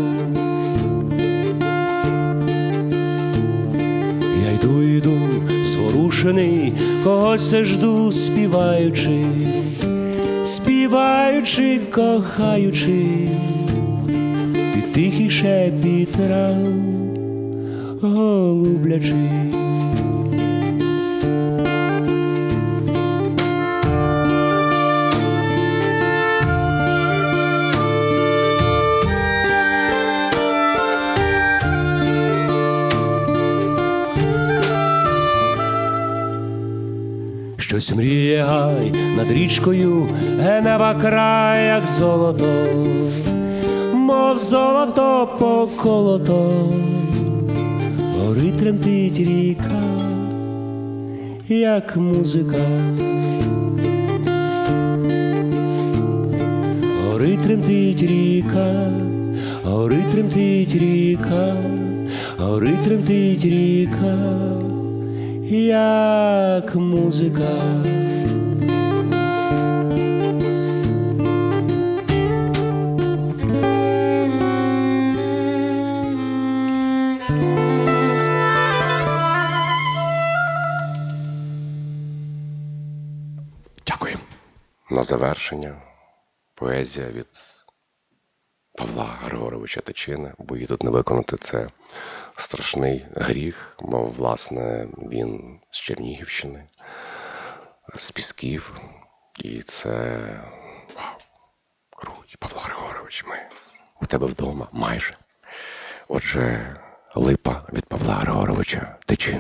Я йду, зворушений, когось все жду, співаючи, кохаючи, під тихий шепіт трав голублячи. Щось мріє гай над річкою, неба край, як золото, мов золото поколото, горить тремтить ріка, як музика. Горить тремтить ріка, горить тремтить ріка, горить тремтить ріка, як музика. на завершення поезія від Павла Григоровича Тичини, бо її тут не виконати – це страшний гріх, бо, власне, він з Чернігівщини, з Пісків, і це, вау, круто. Павло Григорович, ми у тебе вдома майже. Отже, Липа від Павла Григоровича Тичини.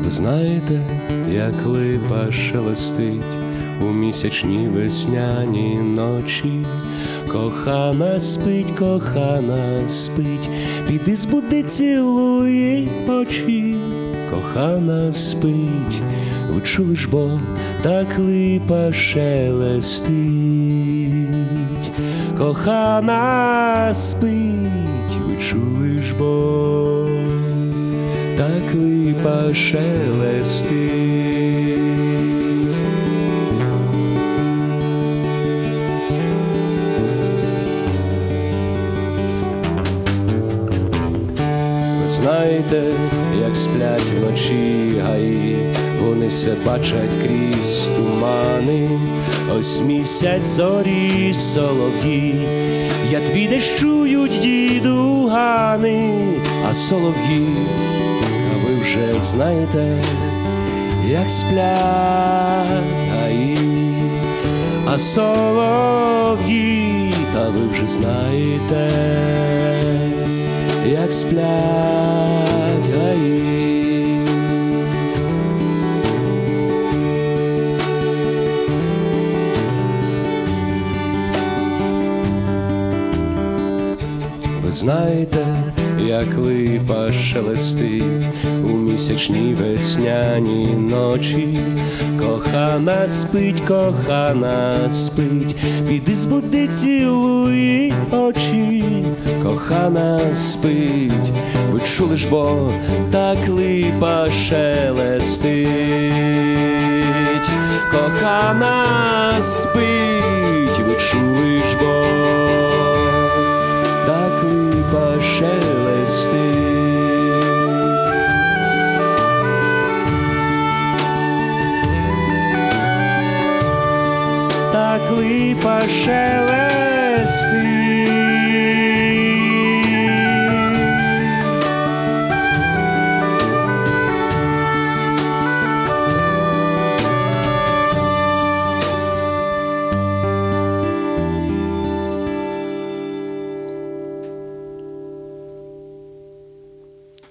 Ви знаєте, як липа шелестить у місячні весняні ночі. Кохана спить, піди збуди, цілуй очі. Кохана спить, ви чули ж, бо так липа шелестить. Кохана спить, ви чули ж, бо так липа шелестить. Знаєте, як сплять вночі гаї, вони все бачать крізь тумани. Ось місяць, зорі, солов'ї, я твій десь чують дідугани. А солов'ї, а ви вже знаєте, як сплять гаї. А солов'ї, та ви вже знаєте, як сплять гаї. Ви знаєте, як липа шелестить у місячні весняні ночі. Кохана спить, піди збуди, цілуй очі. Кохана спить, ви чули ж, бо так липа шелестить. Кохана спить, ви чули ж, бо так липа шелестить. Так липа шелестить.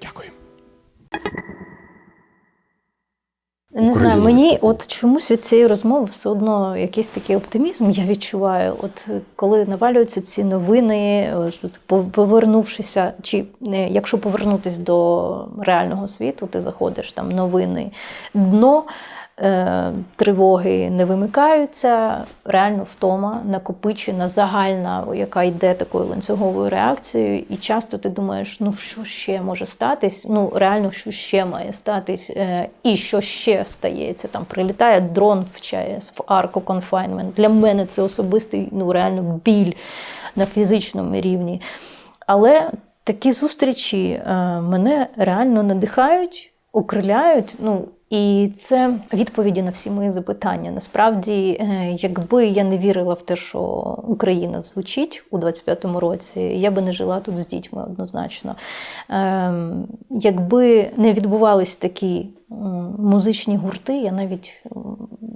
Дякую. Не знаю, мені от чомусь від цієї розмови все одно якийсь такий оптимізм я відчуваю. От коли навалюються ці новини, що повернувшися, чи якщо повернутись до реального світу, ти заходиш, там новини, дно, тривоги не вимикаються, реально втома накопичена, загальна, яка йде такою ланцюговою реакцією, і часто ти думаєш, ну що ще може статись, ну реально, що ще має статись, і що ще стається, там прилітає дрон в ЧАЕС, в арку конфайнмент. Для мене це особистий, ну реально біль на фізичному рівні. Але такі зустрічі мене реально надихають, окриляють, ну, і це відповіді на всі мої запитання. Насправді, якби я не вірила в те, що Україна звучить у 25-му році, я би не жила тут з дітьми однозначно. Якби не відбувались такі музичні гурти, я навіть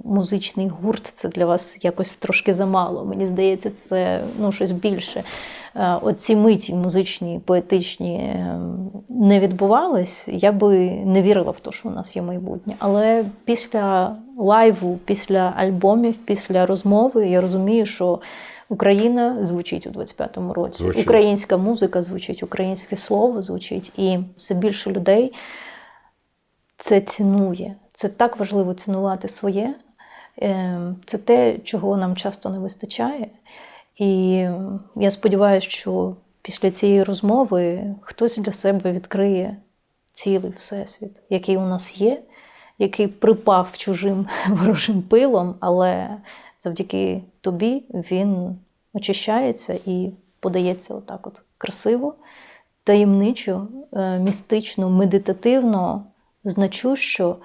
музичний гурт – це для вас якось трошки замало. Мені здається, це щось більше. Оці миті музичні, поетичні не відбувались, я би не вірила в те, що у нас є майбутнє. Але після лайву, після альбомів, після розмови я розумію, що Україна звучить у 25-му році. Звучить. Українська музика звучить, українське слово звучить. І все більше людей це цінує. Це так важливо цінувати своє. Це те, чого нам часто не вистачає. І я сподіваюся, що після цієї розмови хтось для себе відкриє цілий всесвіт, який у нас є, який припав чужим ворожим пилом, але завдяки тобі він очищається і подається отак от красиво, таємничо, містично, медитативно, значущо,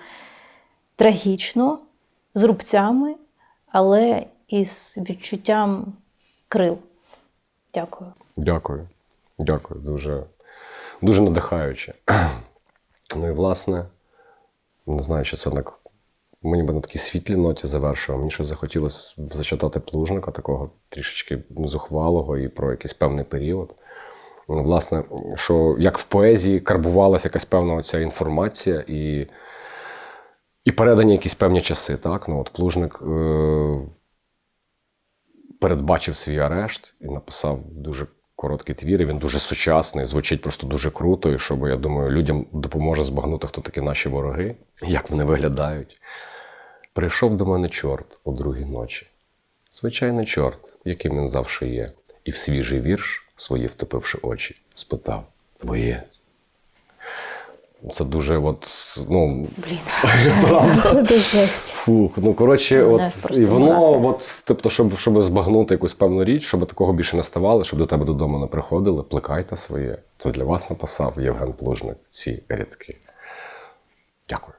трагічно, з рубцями, але із відчуттям крил. Дякую. Дякую. Дякую. Дуже, дуже надихаюче. Ну і, власне, не знаю, чи це так. Мені би на такій світлій ноті завершив. Мені щось захотілося зачитати Плужника, такого трішечки зухвалого і про якийсь певний період. Ну, власне, що як в поезії карбувалася якась певна оця інформація і передані якісь певні часи. Так? Ну, от Плужник передбачив свій арешт і написав дуже короткий твір, і він дуже сучасний, звучить просто дуже круто, і що, я думаю, людям допоможе збагнути, хто такі наші вороги, як вони виглядають. Прийшов до мене чорт о 2-й ночі. Звичайний чорт, яким він завжди є. І в свіжий вірш, свої втопивши очі, спитав: твоє? Це дуже Блін, це жесть. Фух, ну коротше, Мене от, просто і воно, мурахи. от, тобто, щоб збагнути якусь певну річ, щоб такого більше не ставало, щоб до тебе додому не приходили, плекайте своє. Це для вас написав Євген Плужник ці рядки. Дякую.